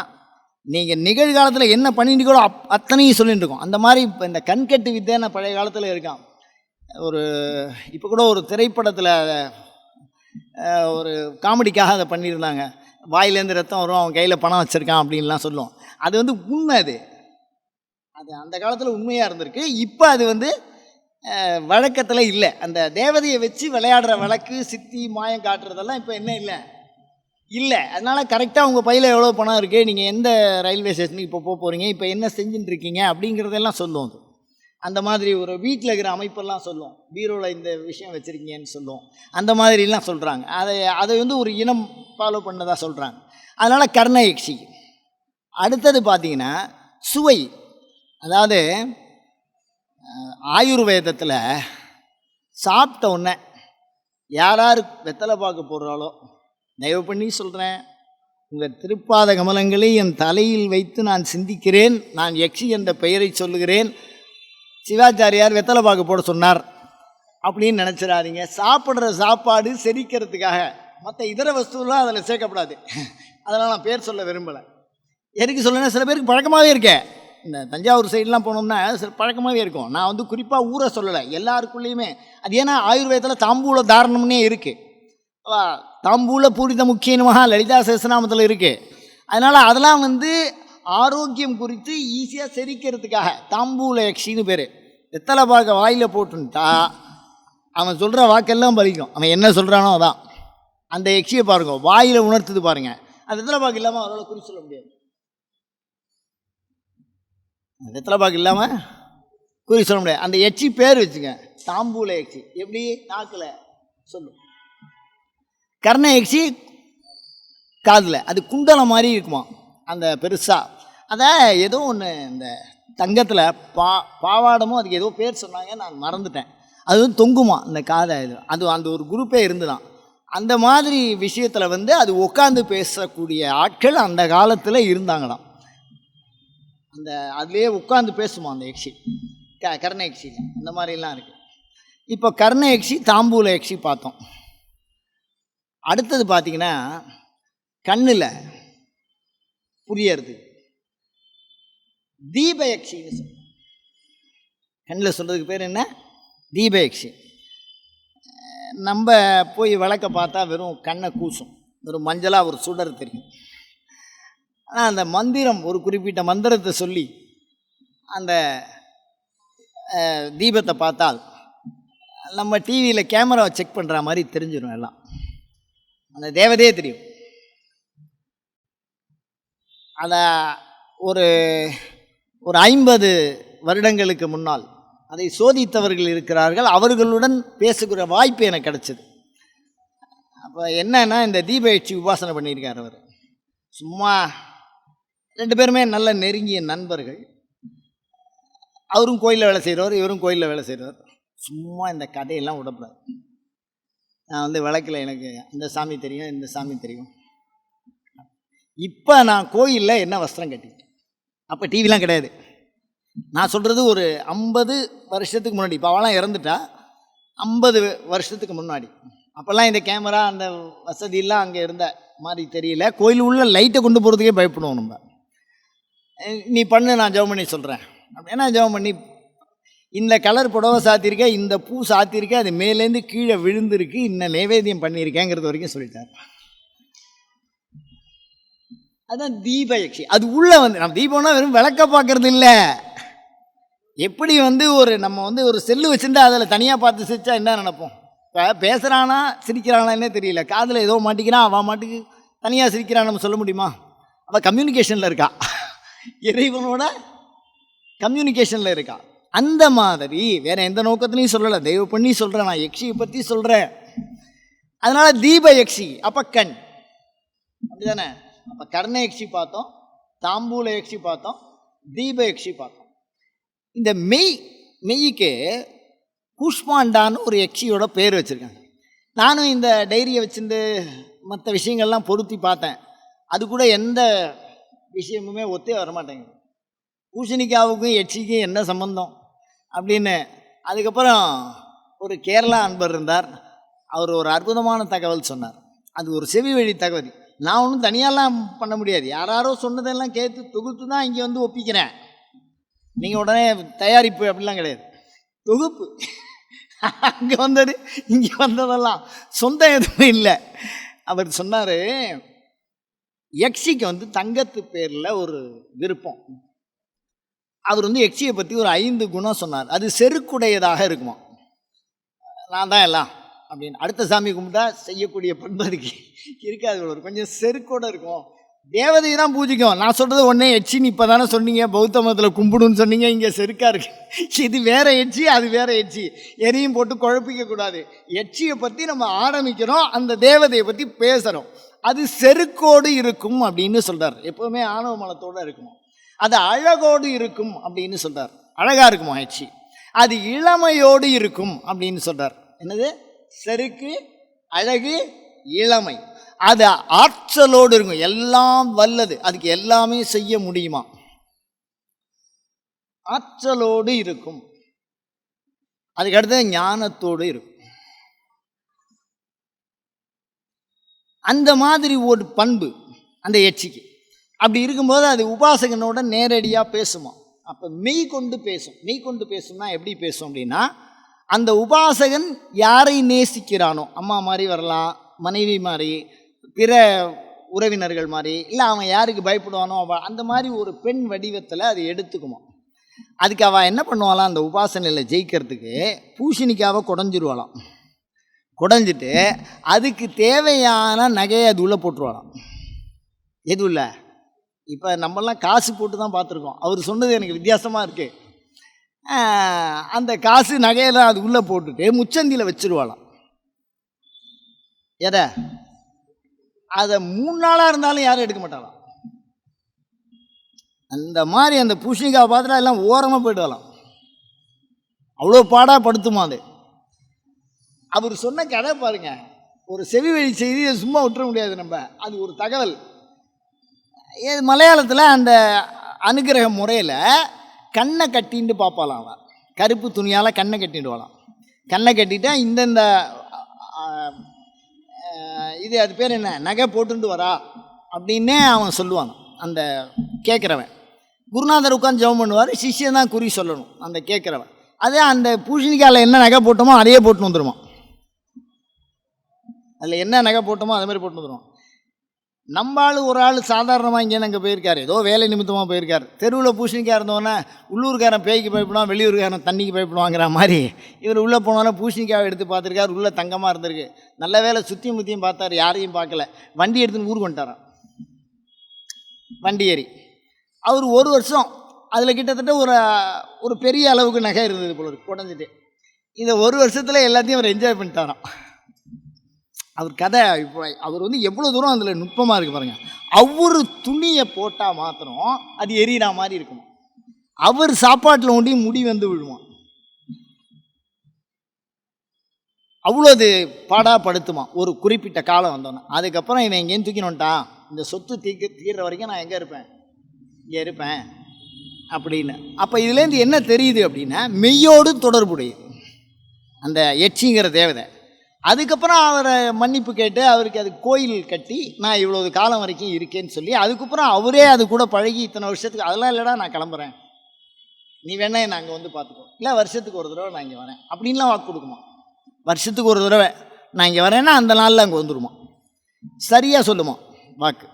நீங்கள் நிகழ்காலத்தில் என்ன பண்ணிட்டீங்களோ அத்தனையும் சொல்லிட்டு இருக்கோம். அந்த மாதிரி இப்போ இந்த கண்கட்டு வித்தைன்னு பழைய காலத்தில் இருக்கான். இப்போ கூட ஒரு திரைப்படத்தில் ஒரு காமெடிக்காக அதை பண்ணியிருந்தாங்க. வாயிலேருந்து ரத்தம் வரும், அவன் கையில் பணம் வச்சுருக்கான் அப்படின்லாம் சொல்லுவோம். அது உண்மை. அது அந்த காலத்தில் உண்மையாக இருந்திருக்கு. இப்போ அது வழக்கத்தில் இல்லை. அந்த தேவதையை வச்சு விளையாடுற வழக்கு, சித்தி மாயம் காட்டுறதெல்லாம் இப்போ என்ன இல்லை. அதனால் கரெக்டாக உங்கள் பையில் எவ்வளோ பணம் இருக்குது, நீங்கள் எந்த ரயில்வே ஸ்டேஷனுக்கு இப்போ போகிறீங்க, இப்போ என்ன செஞ்சுட்டு இருக்கீங்க அப்படிங்கிறதெல்லாம் சொல்லுவோம். அந்த மாதிரி ஒரு வீட்டில் இருக்கிற அமைப்பெல்லாம் சொல்லுவோம். பீரோவில் இந்த விஷயம் வச்சுருக்கீங்கன்னு சொல்லுவோம். அந்த மாதிரிலாம் சொல்கிறாங்க. அதை ஒரு இனம் ஃபாலோ பண்ணதாக சொல்கிறாங்க. அதனால் கர்ண யக்ஷி. அடுத்தது பார்த்திங்கன்னா சுவை. அதாவது ஆயுர்வேதத்தில் சாப்பிட்ட உடனே யார் வெத்தலை பாக்கு போடுறாளோ, தயவு பண்ணி சொல்கிறேன், உங்கள் திருப்பாத கமலங்களை என் தலையில் வைத்து நான் சிந்திக்கிறேன், நான் யக்ஷி என்ற பெயரை சொல்லுகிறேன், சிவாச்சாரியார் வெத்தலை பாக்கு போட சொன்னார் அப்படின்னு நினச்சிடாதீங்க. சாப்பிட்ற சாப்பாடு செரிக்கிறதுக்காக, மற்ற இதர வஸ்துலாம் அதில் சேர்க்கப்படாது. அதெல்லாம் நான் பேர் சொல்ல விரும்பலை. எதுக்கு சொல்லணும், சில பேருக்கு பழக்கமாகவே இருக்கேன். இந்த தஞ்சாவூர் சைடெலாம் போனோம்னா சில பழக்கமாகவே இருக்கும். நான் குறிப்பாக ஊரை சொல்லலை, எல்லாருக்குள்ளேயுமே. அது ஏன்னா ஆயுர்வேதத்தில் தாம்பூல தாரணம்னே இருக்குது. தாம்பூல பூரித முக்கியமாக லலிதா சஹஸ்ரநாமத்தில் இருக்குது. அதனால் அதெல்லாம் ஆரோக்கியம் குறித்து ஈஸியாக செரிக்கிறதுக்காக தாம்பூல யக்ஷின்னு பேர். வெத்தலை பாக்க வாயில் போட்டுன்ட்டா அவன் சொல்கிற வாக்கெல்லாம் பலிக்கும். அவன் என்ன சொல்கிறானோ அதான். அந்த யக்ஷியை பாருங்க, வாயில் உணர்த்துது பாருங்க. அந்த வெத்தலை பாக்கு இல்லாமல் அவரால் குறி சொல்ல முடியாது. வெத்தலை பாக்கு இல்லாமல் குறி சொல்ல முடியாது. அந்த யக்ஷி பேர் வச்சுங்க, தாம்பூல யக்ஷி. எப்படி? நாக்கில் சொல்லும். கர்ண யக்ஷி காதில், அது குண்டலம் மாதிரி இருக்குமா, அந்த பெருசாக. அதை ஏதோ ஒன்று இந்த தங்கத்தில் பாவாடமும் அதுக்கு ஏதோ பேர் சொன்னாங்க, நான் மறந்துட்டேன். அது தொங்குமா இந்த காதை. அது அந்த ஒரு குரூப்பே இருந்துதான். அந்த மாதிரி விஷயத்தில் வந்து அது உட்காந்து பேசக்கூடிய ஆட்கள் அந்த காலத்தில் இருந்தாங்களாம். அந்த அதுலேயே உட்காந்து பேசுமா அந்த யக்ஷி, கர்ண யக்ஷியில் அந்த மாதிரிலாம் இருக்குது. இப்போ கர்ண யக்ஷி, தாம்பூல யக்ஷி பார்த்தோம். அடுத்தது பார்த்திங்கன்னா கண்ணில் புரியறது தீபயக்ஷின்னு சொல்லுவோம். கண்ணில் சொல்கிறதுக்கு பேர் என்ன? தீபயக்ஷி. நம்ம போய் விளக்க பார்த்தா வெறும் கண்ணை கூசும், வெறும் மஞ்சளாக ஒரு சுடர் தெரியும். ஆனால் அந்த மந்திரம், ஒரு குறிப்பிட்ட மந்திரத்தை சொல்லி அந்த தீபத்தை பார்த்தால் நம்ம டிவியில் கேமராவை செக் பண்ணுற மாதிரி தெரிஞ்சிடும். எல்லாம் அந்த தேவதையே தெரியும். அதை ஒரு 50 வருடங்களுக்கு முன்னால் அதை சோதித்தவர்கள் இருக்கிறார்கள். அவர்களுடன் பேசுகிற வாய்ப்பு எனக்கு கிடச்சிது. அப்போ என்னன்னா, இந்த தீபயட்சி உபாசனை பண்ணியிருக்கார் அவர். சும்மா 2 பேருமே நல்ல நெருங்கிய நண்பர்கள். அவரும் கோயிலில் வேலை செய்கிறவர், இவரும் கோயிலில் வேலை செய்கிறவர். சும்மா இந்த கதையெல்லாம் விடக்கூடாது. நான் வந்து விளக்கில் எனக்கு இந்த சாமி தெரியும், இந்த சாமி தெரியும். இப்போ நான் கோயிலில் என்ன வஸ்திரம் கட்டிட்டேன். அப்போ டிவிலாம் கிடையாது. நான் சொல்கிறது ஒரு 50 வருஷத்துக்கு முன்னாடி. இப்போ அவளாம் இறந்துட்டா. 50 வருஷத்துக்கு முன்னாடி. அப்போல்லாம் இந்த கேமரா அந்த வசதியெல்லாம் அங்கே இருந்த மாதிரி தெரியல. கோயில் உள்ள லைட்டை கொண்டு போகிறதுக்கே பயப்படுவோம் நம்ம. நீ பண்ணு, நான் ஜெபம் பண்ணி சொல்கிறேன் அப்படின்னா ஜெபம் பண்ணி, இந்த கலர் புடவை சாத்தியிருக்கேன், இந்த பூ சாத்தியிருக்கேன், அது மேலேருந்து கீழே விழுந்திருக்கு, இன்னும் நைவேத்தியம் பண்ணியிருக்கேங்கிறது வரைக்கும் சொல்லிட்டார். அதுதான் தீபயக்ஷி. அது உள்ளே வந்து நம்ம தீபம்னா வெறும் விளக்க பார்க்கறது இல்லை. எப்படி வந்து நம்ம வந்து ஒரு செல்லு வச்சுருந்தா அதில் தனியாக பார்த்து சிரிச்சா என்ன நினைப்போம்? இப்போ பேசுகிறானா சிரிக்கிறானான்னே தெரியல. காதில் ஏதோ மாட்டிக்கிறான், அவன் மாட்டுக்கு தனியாக சிரிக்கிறான், நம்ம சொல்ல முடியுமா? அவள் கம்யூனிகேஷனில் இருக்கா, இறைவனோட கம்யூனிகேஷனில் இருக்கா. அந்த மாதிரி வேறு எந்த நோக்கத்துலையும் சொல்லலை, தெய்வ பண்ணி சொல்கிறேன், நான் யக்ஷியை பற்றி சொல்கிறேன். அதனால் தீபயக்ஷி. அப்போ கண் அப்படி தானே. அப்போ கர்ண யக்ஷி பார்த்தோம், தாம்பூல யக்ஷி பார்த்தோம், தீபயக்ஷி பார்த்தோம். இந்த மெய்க்கு கூஷ்மாண்டான்னு ஒரு யக்ஷியோட பேர் வச்சுருக்காங்க. நானும் இந்த டைரியை வச்சுருந்து மற்ற விஷயங்கள்லாம் பொருத்தி பார்த்தேன். அது கூட எந்த விஷயமுமே ஒத்தே வரமாட்டேங்குது. பூசணிக்காவுக்கும் யக்ஷிக்கும் என்ன சம்பந்தம் அப்படின்னு. அதுக்கப்புறம் ஒரு கேரளா அன்பர் இருந்தார். அவர் ஒரு அற்புதமான தகவல் சொன்னார். அது ஒரு செவி வழி தகவல். நான் ஒன்றும் தனியாலாம் பண்ண முடியாது. யாரோ சொன்னதெல்லாம் கேட்டு தொகுத்து தான் இங்கே வந்து ஒப்பிக்கிறேன். நீங்கள் உடனே தயாரிப்பு அப்படிலாம் கிடையாது, தொகுப்பு. அங்கே வந்தது இங்கே வந்ததெல்லாம் சொந்தம் எதுவும் இல்லை. அவர் சொன்னார், யக்ஷிக்கு வந்து தங்கத்து பேரில் ஒரு விருப்பம். அவர் வந்து யக்ஷியை பற்றி ஒரு 5 குணம் சொன்னார். அது செருக்குடையதாக இருக்குமா. நான் தான் எல்லாம் அப்படின்னு அடுத்த சாமி கும்பிட்டா செய்யக்கூடிய பண்பு அதுக்கு இருக்காது. ஒரு கொஞ்சம் செருக்கோடு இருக்கும். தேவதையை தான் பூஜிக்கும். நான் சொல்கிறது ஒன்றே யட்சின்னு இப்போ தானே சொன்னீங்க, பௌத்த மதத்தில் கும்பிடுன்னு சொன்னீங்க. இங்கே செருக்காக இருக்கு. இது வேறு யட்சி, அது வேறு யட்சி. எதையும் போட்டு குழப்பிக்கக்கூடாது. யட்சியை பற்றி நம்ம ஆரம்பிக்கிறோம், அந்த தேவதையை பற்றி பேசுகிறோம். அது செருக்கோடு இருக்கும் அப்படின்னு சொல்கிறார். எப்போவுமே ஆணவ மலத்தோடு இருக்குமா. அது அழகோடு இருக்கும் அப்படின்னு சொல்கிறார். அழகாக இருக்குமா யட்சி. அது இளமையோடு இருக்கும் அப்படின்னு சொல்கிறார். என்னது? செருக்கு, அழகு, இளமை. அது ஆற்றலோடு இருக்கும், எல்லாம் வல்லது, அதுக்கு எல்லாமே செய்ய முடியுமா, ஆற்றலோடு இருக்கும். அதுக்கடுத்து ஞானத்தோடு இருக்கும். அந்த மாதிரி ஒரு பண்பு அந்த யட்சிக்கு. அப்படி இருக்கும்போது அது உபாசகனோட நேரடியாக பேசுமா. அப்போ மெய் கொண்டு பேசும். மெய் கொண்டு பேசும்னா எப்படி பேசும் அப்படின்னா, அந்த உபாசகன் யாரை நேசிக்கிறானோ, அம்மா மாதிரி வரலாம், மனைவி மாதிரி, பிற உறவினர்கள் மாதிரி, இல்லை அவன் யாருக்கு பயப்படுவானோ அந்த மாதிரி ஒரு பெண் வடிவத்தில் அது எடுத்துக்குமா. அதுக்கு அவள் என்ன பண்ணுவாளாம், அந்த உபாசனையில் ஜெயிக்கிறதுக்கு பூசணிக்காவை குடஞ்சிருவாளாம். குடஞ்சிட்டு அதுக்கு தேவையான நகையை அது உள்ளே போட்டுருவாளாம். எதுவும் இல்லை, இப்போ நம்மளாம் காசு போட்டு தான் பார்த்துருக்கோம். அவர் சொன்னது எனக்கு வித்தியாசமாக இருக்குது. அந்த காசு நகையெல்லாம் அது உள்ளே போட்டுட்டு முச்சந்தியில் வச்சுருவாளாம். எதை? அதை 3 நாளாக இருந்தாலும் யாரும் எடுக்க மாட்டாளாம். அந்த மாதிரி அந்த பூசணிக்காவை பார்த்துட்டா எல்லாம் ஓரமாக போய்ட்டு வரலாம். அவ்வளோ பாடாக படுத்துமா அது. அவர் சொன்ன கதை பாருங்க. ஒரு செவி வழி செய்தியை சும்மா விட்டுற முடியாது நம்ம. அது ஒரு தகவல். மலையாளத்தில் அந்த அனுகிரக முறையில் கண்ணை கட்டின்ட்டு பார்ப்பாளாம். அவன் கருப்பு துணியால் கண்ணை கட்டிடுவாளாம். கண்ணை கட்டிட்டா இந்தந்த இது அது பேர் என்ன நகை போட்டுட்டு வரா அப்படின்னே அவன் சொல்லுவான். அந்த கேட்குறவன் குருநாதர் உட்காந்து ஜெபம் பண்ணுவார், சிஷ்யன் தான் குறி சொல்லணும் அந்த கேட்குறவன். அதே அந்த பூசணிக்காயில் என்ன நகை போட்டோமோ அதையே போட்டு வந்துடுமா. அதில் என்ன நகை போட்டோமோ அதே மாதிரி போட்டு வந்துடுவோம். நம்ம ஆள் ஒரு ஆள் சாதாரணமாக இங்கேருந்து அங்கே போயிருக்காரு, ஏதோ வேலை நிமித்தமாக போயிருக்கார். தெருவில் பூசணிக்காய் இருந்தோன்னே உள்ளூர்காரன் பேய்க்கு பயப்படுவான், வெளியூர்காரன் தண்ணிக்கு பயப்படுவாங்கிற மாதிரி இவர் உள்ளே போனோன்னே பூசணிக்காவை எடுத்து பார்த்துருக்காரு. உள்ளே தங்கமாக இருந்திருக்கு. நல்ல வேலை சுற்றியும் முற்றியும் பார்த்தார், யாரையும் பார்க்கல. வண்டி எடுத்துன்னு ஊருக்கு வந்துட்டாரான். வண்டி ஏறி அவர் ஒரு வருஷம் அதில் கிட்டத்தட்ட ஒரு பெரிய அளவுக்கு நகை இருந்தது போல இருக்கு, உடஞ்சிட்டு. இதை ஒரு வருஷத்தில் எல்லாத்தையும் அவர் என்ஜாய் பண்ணிட்டாராம். அவர் கதை இப்போ அவர் வந்து எவ்வளோ தூரம் அதில் நுட்பமாக இருக்குது பாருங்கள். அவர் துணியை போட்டால் மாத்திரம் அது எரியிற மாதிரி இருக்கும். அவர் சாப்பாட்டில் ஒண்டி முடி வந்து விழுவான். அவ்வளோ அது பாடாப்படுத்துமா ஒரு குறிப்பிட்ட காலம் வந்தோன்னே. அதுக்கப்புறம் இவன் எங்கேயும் தூக்கினோன்ட்டான், இந்த சொத்து தீர்ற வரைக்கும் நான் எங்கே இருப்பேன், இங்கே இருப்பேன் அப்படின்னு. அப்போ இதுலேருந்து என்ன தெரியுது அப்படின்னா, மெய்யோடு தொடர்புடையது அந்த எச்சிங்கிற தேவதை. அதுக்கப்புறம் அவரை மன்னிப்பு கேட்டு அவருக்கு அது கோயில் கட்டி நான் இவ்வளவு காலம் வரைக்கும் இருக்கேன்னு சொல்லி அதுக்கப்புறம் அவரே அது கூட பழகி இத்தனை வருஷத்துக்கு அதெல்லாம் இல்லைடா நான் கிளம்புறேன், நீ வேணா நான் அங்கே வந்து பார்த்துக்கோ, இல்லை வருஷத்துக்கு ஒரு தடவை நான் இங்கே வரேன் அப்படின்லாம் வாக்கு கொடுக்குமா. வருஷத்துக்கு ஒரு தடவை நான் இங்கே வரேன்னா அந்த நாளில் அங்கே வந்துடுமா, சரியாக சொல்லுமா வாக்கு.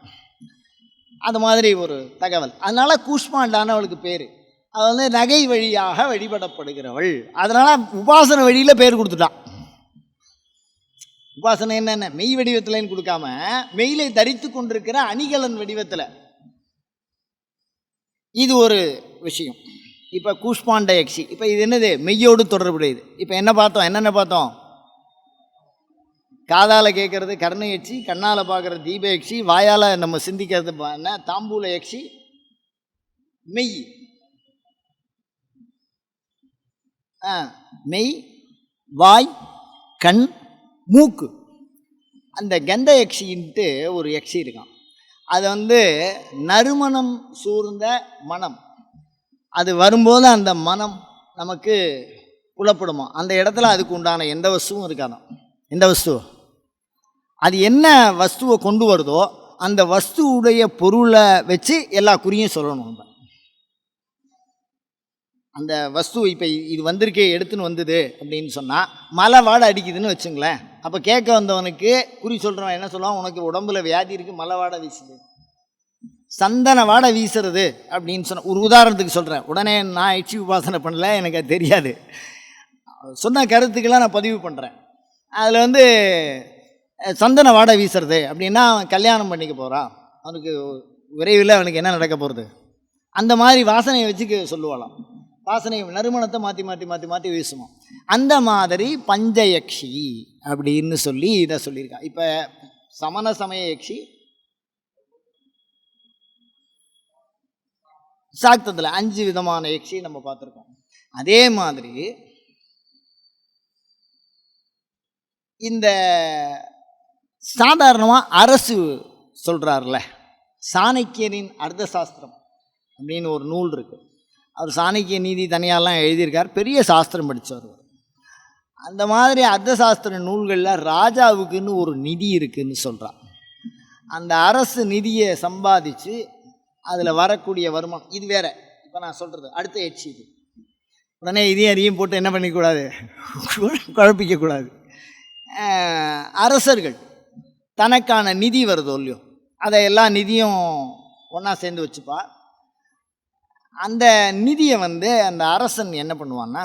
அது மாதிரி ஒரு தகவல். அதனால் கூஷ்மாண்டான்னு அவளுக்கு பேர். அது வந்து நகை வழியாக வழிபடப்படுகிறவள். அதனால் உபாசன வழியில் பேர் கொடுத்துட்டான். உபாசனை என்னென்ன மெய் வடிவத்தில்னு கொடுக்காம மெயிலை தரித்து கொண்டிருக்கிற அணிகலன் வடிவத்தில். இது ஒரு விஷயம். இப்போ கூஷ்மாண்ட யக்ஷி, இப்போ இது என்னது மெய்யோடு தொடர்புடையது. இப்போ என்னென்ன பார்த்தோம், காதால் கேட்கறது கர்ண யக்ஷி, கண்ணால் பார்க்குறது தீப யக்ஷி, வாயால் நம்ம சிந்திக்கிறது என்ன தாம்பூல யக்ஷி. மெய் மெய், வாய், கண், மூக்கு. அந்த கந்த யக்ஷின்ட்டு ஒரு யக்ஷி இருக்கான். அது வந்து நறுமணம் சூழ்ந்த மனம். அது வரும்போது அந்த மனம் நமக்கு புலப்படுமா. அந்த இடத்துல அதுக்கு உண்டான எந்த வஸ்துவும் இருக்காதான். எந்த வஸ்து அது என்ன வஸ்துவை கொண்டு வருதோ அந்த வஸ்துவுடைய பொருளை வச்சு எல்லா குறியும் சொல்லணும். நம்ம அந்த வஸ்து இப்போ இது வந்திருக்கே எடுத்துன்னு வந்தது அப்படின்னு சொன்னால் மழை வாடை அடிக்குதுன்னு வச்சுங்களேன். அப்போ கேட்க வந்தவனுக்கு குறி சொல்கிறவன் என்ன சொல்லுவான், உனக்கு உடம்புல வியாதி இருக்குது, மழை வாடை வீசுது, சந்தன வாடை வீசுறது அப்படின்னு சொன்ன ஒரு உதாரணத்துக்கு சொல்கிறேன். உடனே நான் எச்சி உபாசனை பண்ணல, எனக்கு அது தெரியாது. சொன்ன கருத்துக்கெல்லாம் நான் பதிவு பண்ணுறேன். அதில் வந்து சந்தன வாடை வீசுறது அப்படின்னா அவன் கல்யாணம் பண்ணிக்க போகிறான், அவனுக்கு விரைவில் அவனுக்கு என்ன நடக்க போகிறது, அந்த மாதிரி வாசனையை வச்சுக்க சொல்லுவாளாம். வாசனை நறுமணத்தை மாற்றி மாற்றி மாற்றி மாற்றி வீசுவோம். அந்த மாதிரி பஞ்சயக்ஷி அப்படின்னு சொல்லி இதை சொல்லியிருக்கா. இப்போ சமண சமய யக்ஷி சாக்தத்தில் 5 விதமான யக்ஷி நம்ம பார்த்துருக்கோம். அதே மாதிரி இந்த சாதாரணமாக அரசு சொல்கிறார்ல, சாணக்கியரின் அர்த்த சாஸ்திரம் அப்படின்னு ஒரு நூல் இருக்குது. அவர் சாணக்கிய நீதி தனியாலாம் எழுதியிருக்கார், பெரிய சாஸ்திரம் படித்தவர். அந்த மாதிரி அர்த்த சாஸ்திர நூல்களில் ராஜாவுக்குன்னு ஒரு நிதி இருக்குதுன்னு சொல்கிறான். அந்த அரசு நிதியை சம்பாதிச்சு அதில் வரக்கூடிய வருமானம் இது வேறு. இப்போ நான் சொல்கிறது அடுத்த எச்சி. இது உடனே இதையும் அதையும் போட்டு என்ன பண்ணிக்கூடாது, குழப்பிக்கக்கூடாது. அரசர்கள் தனக்கான நிதி வருதோ இல்லையோ அதை எல்லா நிதியும் ஒன்றா சேர்ந்து வச்சுப்பா. அந்த நிதியை வந்து அந்த அரசன் என்ன பண்ணுவான்னா,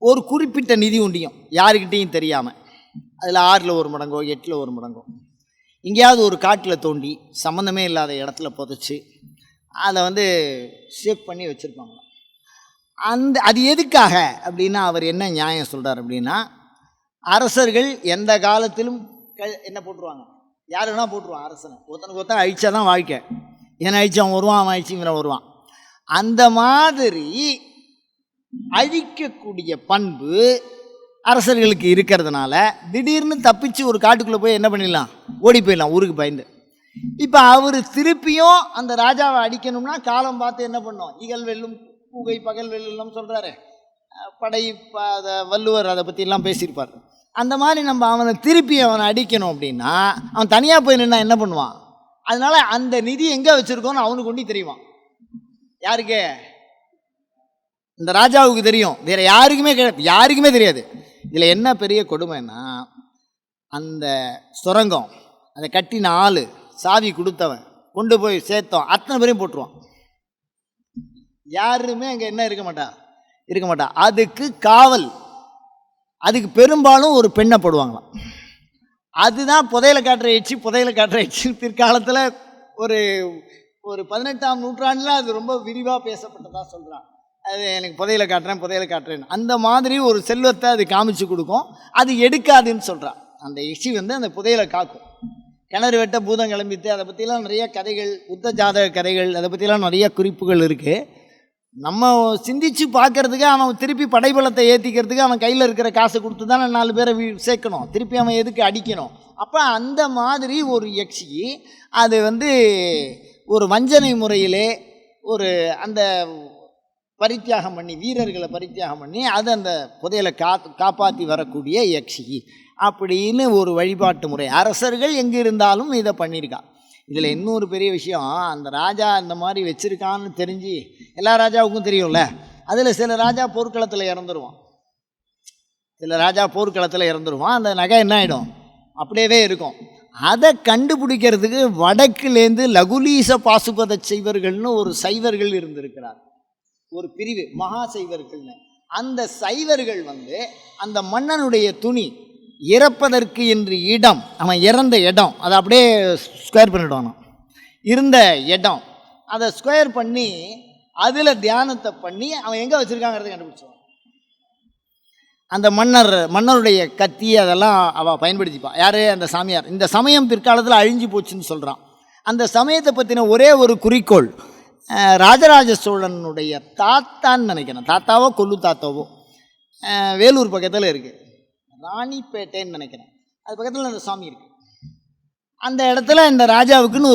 ஒரு குறிப்பிட்ட நிதி உண்டியும் யாருக்கிட்டையும் தெரியாமல், அதில் 6ல் 1 மடங்கோ 8ல் 1 மடங்கோ எங்கேயாவது ஒரு காட்டில் தோண்டி சம்மந்தமே இல்லாத இடத்துல புதைச்சி அதை வந்து சேவ் பண்ணி வச்சுருப்பாங்க. அது எதுக்காக அப்படின்னா அவர் என்ன நியாயம் சொல்கிறார் அப்படின்னா, அரசர்கள் எந்த காலத்திலும் என்ன போட்டுருவாங்க, யார் வேணால் போட்டுருவான் அரசனை. ஒருத்தன் அழிச்சா தான் வாழ்க்கை. ஏன்னா அழிச்சு அவன் வருவான், அவன் அழிச்சு இவன் வருவான். அந்த மாதிரி அழிக்கக்கூடிய பண்பு அரசர்களுக்கு இருக்கிறதுனால திடீர்னு தப்பிச்சு ஒரு காட்டுக்குள்ளே போய் என்ன பண்ணிடலாம், ஓடி போயிடலாம் ஊருக்கு பயந்து. இப்போ அவர் திருப்பியும் அந்த ராஜாவை அடிக்கணும்னா காலம் பார்த்து என்ன பண்ணோம், இகல் வெல்லும் பூகை பகல் வெல்லும் சொல்கிறாரு படை. வள்ளுவர் அதை பற்றிலாம் பேசியிருப்பார். அந்த மாதிரி நம்ம அவனை திருப்பி அவனை அடிக்கணும் அப்படின்னா அவன் தனியாக போய் நின்னா என்ன பண்ணுவான். அதனால் அந்த நிதி எங்கே வச்சுருக்கோன்னு அவனுக்கு ஒண்டி தெரியுமா, யாருக்கு, இந்த ராஜாவுக்கு தெரியும், வேறு யாருக்குமே தெரியாது. இதில் என்ன பெரிய கொடுமைன்னா, அந்த சுரங்கம் அதை கட்டின ஆள், சாவி கொடுத்தவன், கொண்டு போய் சேர்த்தோம், அத்தனை பேரையும் போட்டுருவான். யாருமே அங்கே என்ன இருக்க மாட்டா. அதுக்கு காவல், அதுக்கு பெரும்பாலும் ஒரு பெண்ணை போடுவாங்களாம். அதுதான் புதையலை காட்டுற எச்சி. பிற்காலத்தில் ஒரு 18ஆம் நூற்றாண்டில் அது ரொம்ப விரிவாக பேசப்பட்டதாக சொல்கிறான். அது எனக்கு புதையலை காட்டுறேன் அந்த மாதிரி ஒரு செல்வத்தை அது காமிச்சு கொடுக்கும். அது எடுக்காதுன்னு சொல்கிறான். அந்த எச்சி அந்த புதையலை காக்கும். கிணறு வெட்ட பூதம் கிளம்பித்து, அதை பற்றிலாம் நிறைய கதைகள், புத்த ஜாதக கதைகள், அதை பற்றிலாம் நிறைய குறிப்புகள் இருக்குது. நம்ம சிந்திச்சு பார்க்கறதுக்கு, அவன் திருப்பி படைபலத்தை ஏற்றிக்கிறதுக்கு அவன் கையில் இருக்கிற காசை கொடுத்து தான் 4 பேரை சேர்க்கணும், திருப்பி அவன் எதுக்கு அடிக்கணும். அப்போ அந்த மாதிரி ஒரு யக்ஷி அது ஒரு வஞ்சனை முறையிலே ஒரு அந்த பரித்தியாகம் பண்ணி, வீரர்களை பரித்தியாகம் பண்ணி அது அந்த புதையலை காப்பாற்றி வரக்கூடிய யக்ஷி அப்படின்னு ஒரு வழிபாட்டு முறை. அரசர்கள் எங்கே இருந்தாலும் இதை பண்ணியிருக்கா. இதில் இன்னொரு பெரிய விஷயம், அந்த ராஜா இந்த மாதிரி வச்சுருக்கான்னு தெரிஞ்சு எல்லா ராஜாவுக்கும் தெரியும்ல. அதில் சில ராஜா போர்க்களத்தில் இறந்துருவான். அந்த நகை என்ன ஆகிடும், அப்படியே இருக்கும். அதை கண்டுபிடிக்கிறதுக்கு வடக்குலேருந்து லகுலீச பாசுபத சைவர்கள்னு ஒரு சைவர்கள் இருந்திருக்கிறார், ஒரு பிரிவு, மகா சைவர்கள்னு. அந்த சைவர்கள் அந்த மன்னனுடைய துணி இறப்பதற்கு என்று இடம், அவன் இறந்த இடம் அதை அப்படியே ஸ்கொயர் பண்ணிவிடுவான். இருந்த இடம் அதை ஸ்கொயர் பண்ணி அதில் தியானத்தை பண்ணி அவன் எங்கே வச்சுருக்காங்கிறத கண்டுபிடிச்சுவான். அந்த மன்னருடைய கத்தி அதெல்லாம் அவள் பயன்படுத்திப்பான். யார், அந்த சாமியார். இந்த சமயம் பிற்காலத்தில் அழிஞ்சு போச்சுன்னு சொல்கிறான். அந்த சமயத்தை பற்றின ஒரே ஒரு குறிக்கோள், ராஜராஜ சோழனுடைய தாத்தான்னு நினைக்கிறேன், தாத்தாவோ கொல்லு தாத்தாவோ, வேலூர் பக்கத்தில் இருக்குது, ராணிப்பேட்டைன்னு நினைக்கிறேன், அது பக்கத்தில் அந்த சாமி இருக்குது. அந்த இடத்துல இந்த ராஜாவுக்குன்னு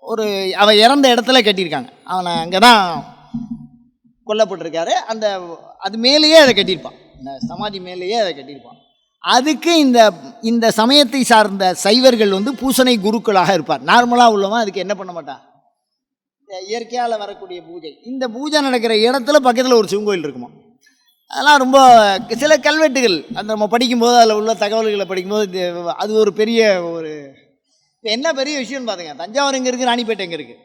ஒரு அவன் இறந்த இடத்துல கட்டியிருக்காங்க. அவனை அங்கே தான் கொல்லப்பட்டிருக்காரு. அது மேலேயே அதை கட்டியிருப்பான், இந்த சமாதி மேலேயே அதை கட்டியிருப்பான். அதுக்கு இந்த சமயத்தை சார்ந்த சைவர்கள் பூசணை குருக்களாக இருப்பார். நார்மலாக உள்ளவன் அதுக்கு என்ன பண்ண மாட்டான், இயற்கையால் வரக்கூடிய பூஜை. இந்த பூஜை நடக்கிற இடத்துல பக்கத்தில் ஒரு சிவன் கோயில் இருக்குமா. அதெல்லாம் ரொம்ப சில கல்வெட்டுகள் நம்ம படிக்கும்போது, அதில் உள்ள தகவல்களை படிக்கும்போது அது ஒரு பெரிய என்ன பெரிய விஷயம்னு பார்த்துங்க. தஞ்சாவூர் எங்கே இருக்குது, ராணிப்பேட்டை எங்கே இருக்குது.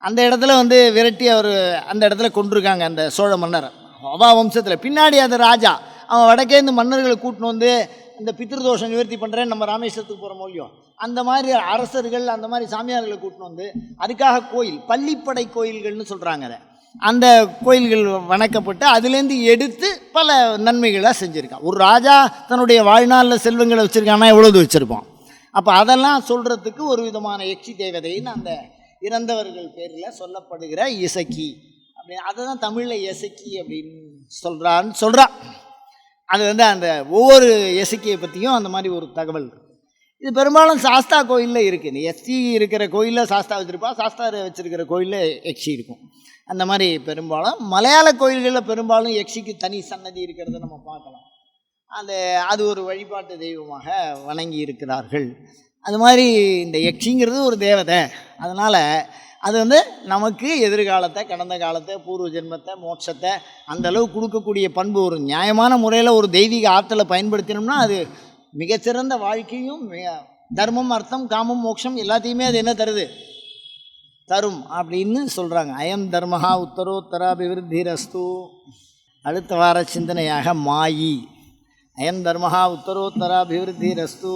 அந்த இடத்துல விரட்டி அவர் அந்த இடத்துல கொண்டிருக்காங்க அந்த சோழ மன்னர் அவா வம்சத்தில். பின்னாடி அந்த ராஜா அவன் வடக்கே இந்த மன்னர்களை கூட்டின்னு இந்த பித்ருதோஷம் நிவர்த்தி பண்ணுறேன்னு நம்ம ராமேஸ்வரத்துக்கு போகிற மூலியம் அந்த மாதிரி அரசர்கள் அந்த மாதிரி சாமியார்களை கூட்டின்னு அதுக்காக கோயில், பள்ளிப்படை கோயில்கள்னு சொல்கிறாங்க. அதை அந்த கோயில்கள் வணக்கப்பட்டு அதுலேருந்து எடுத்து பல நன்மைகளாக செஞ்சுருக்கான். ஒரு ராஜா தன்னுடைய வாழ்நாளில் செல்வங்களை வச்சுருக்கான்னா எவ்வளவு வச்சுருப்பான். அப்போ அதெல்லாம் சொல்கிறதுக்கு ஒரு விதமான யக்ஷி தேவதைன்னு அந்த இறந்தவர்கள் பேரில் சொல்லப்படுகிற இசக்கி அப்படி, அதை தான் தமிழில் இசக்கி அப்படின்னு சொல்கிறான். அது அந்த ஒவ்வொரு இசக்கியை பற்றியும் அந்த மாதிரி ஒரு தகவல். இது பெரும்பாலும் சாஸ்தா கோயிலில் இருக்குது. இந்த எஸ்சி இருக்கிற கோயிலில் சாஸ்தா வச்சுருப்பா, சாஸ்தா வச்சுருக்கிற கோயிலில் யக்ஷி இருக்கும். அந்த மாதிரி பெரும்பாலும் மலையாள கோயில்களில் பெரும்பாலும் யக்ஷிக்கு தனி சன்னதி இருக்கிறத நம்ம பார்க்கலாம். அது ஒரு வழிபாட்டு தெய்வமாக வணங்கி இருக்கிறார்கள். அது மாதிரி இந்த யக்ஷிங்கிறது ஒரு தேவதை. அதனால் அது நமக்கு எதிர்காலத்தை, கடந்த காலத்தை, பூர்வ ஜென்மத்தை, மோட்சத்தை அந்தளவு கொடுக்கக்கூடிய பண்பு. ஒரு நியாயமான முறையில் ஒரு தெய்வீக ஆற்றலை பயன்படுத்தினோம்னா அது மிகச்சிறந்த வாழ்க்கையும், தர்மம், அர்த்தம், காமம், மோட்சம் எல்லாத்தையுமே அது என்ன தரும் அப்படின்னு சொல்கிறாங்க. அயம் தர்மஹா உத்தரோத்தராபிவிருத்திரஸ்து. அடுத்த வார சிந்தனையாக மாயி. அயம் தர்மஹா உத்தரோத்தராபிவிருத்திரஸ்து.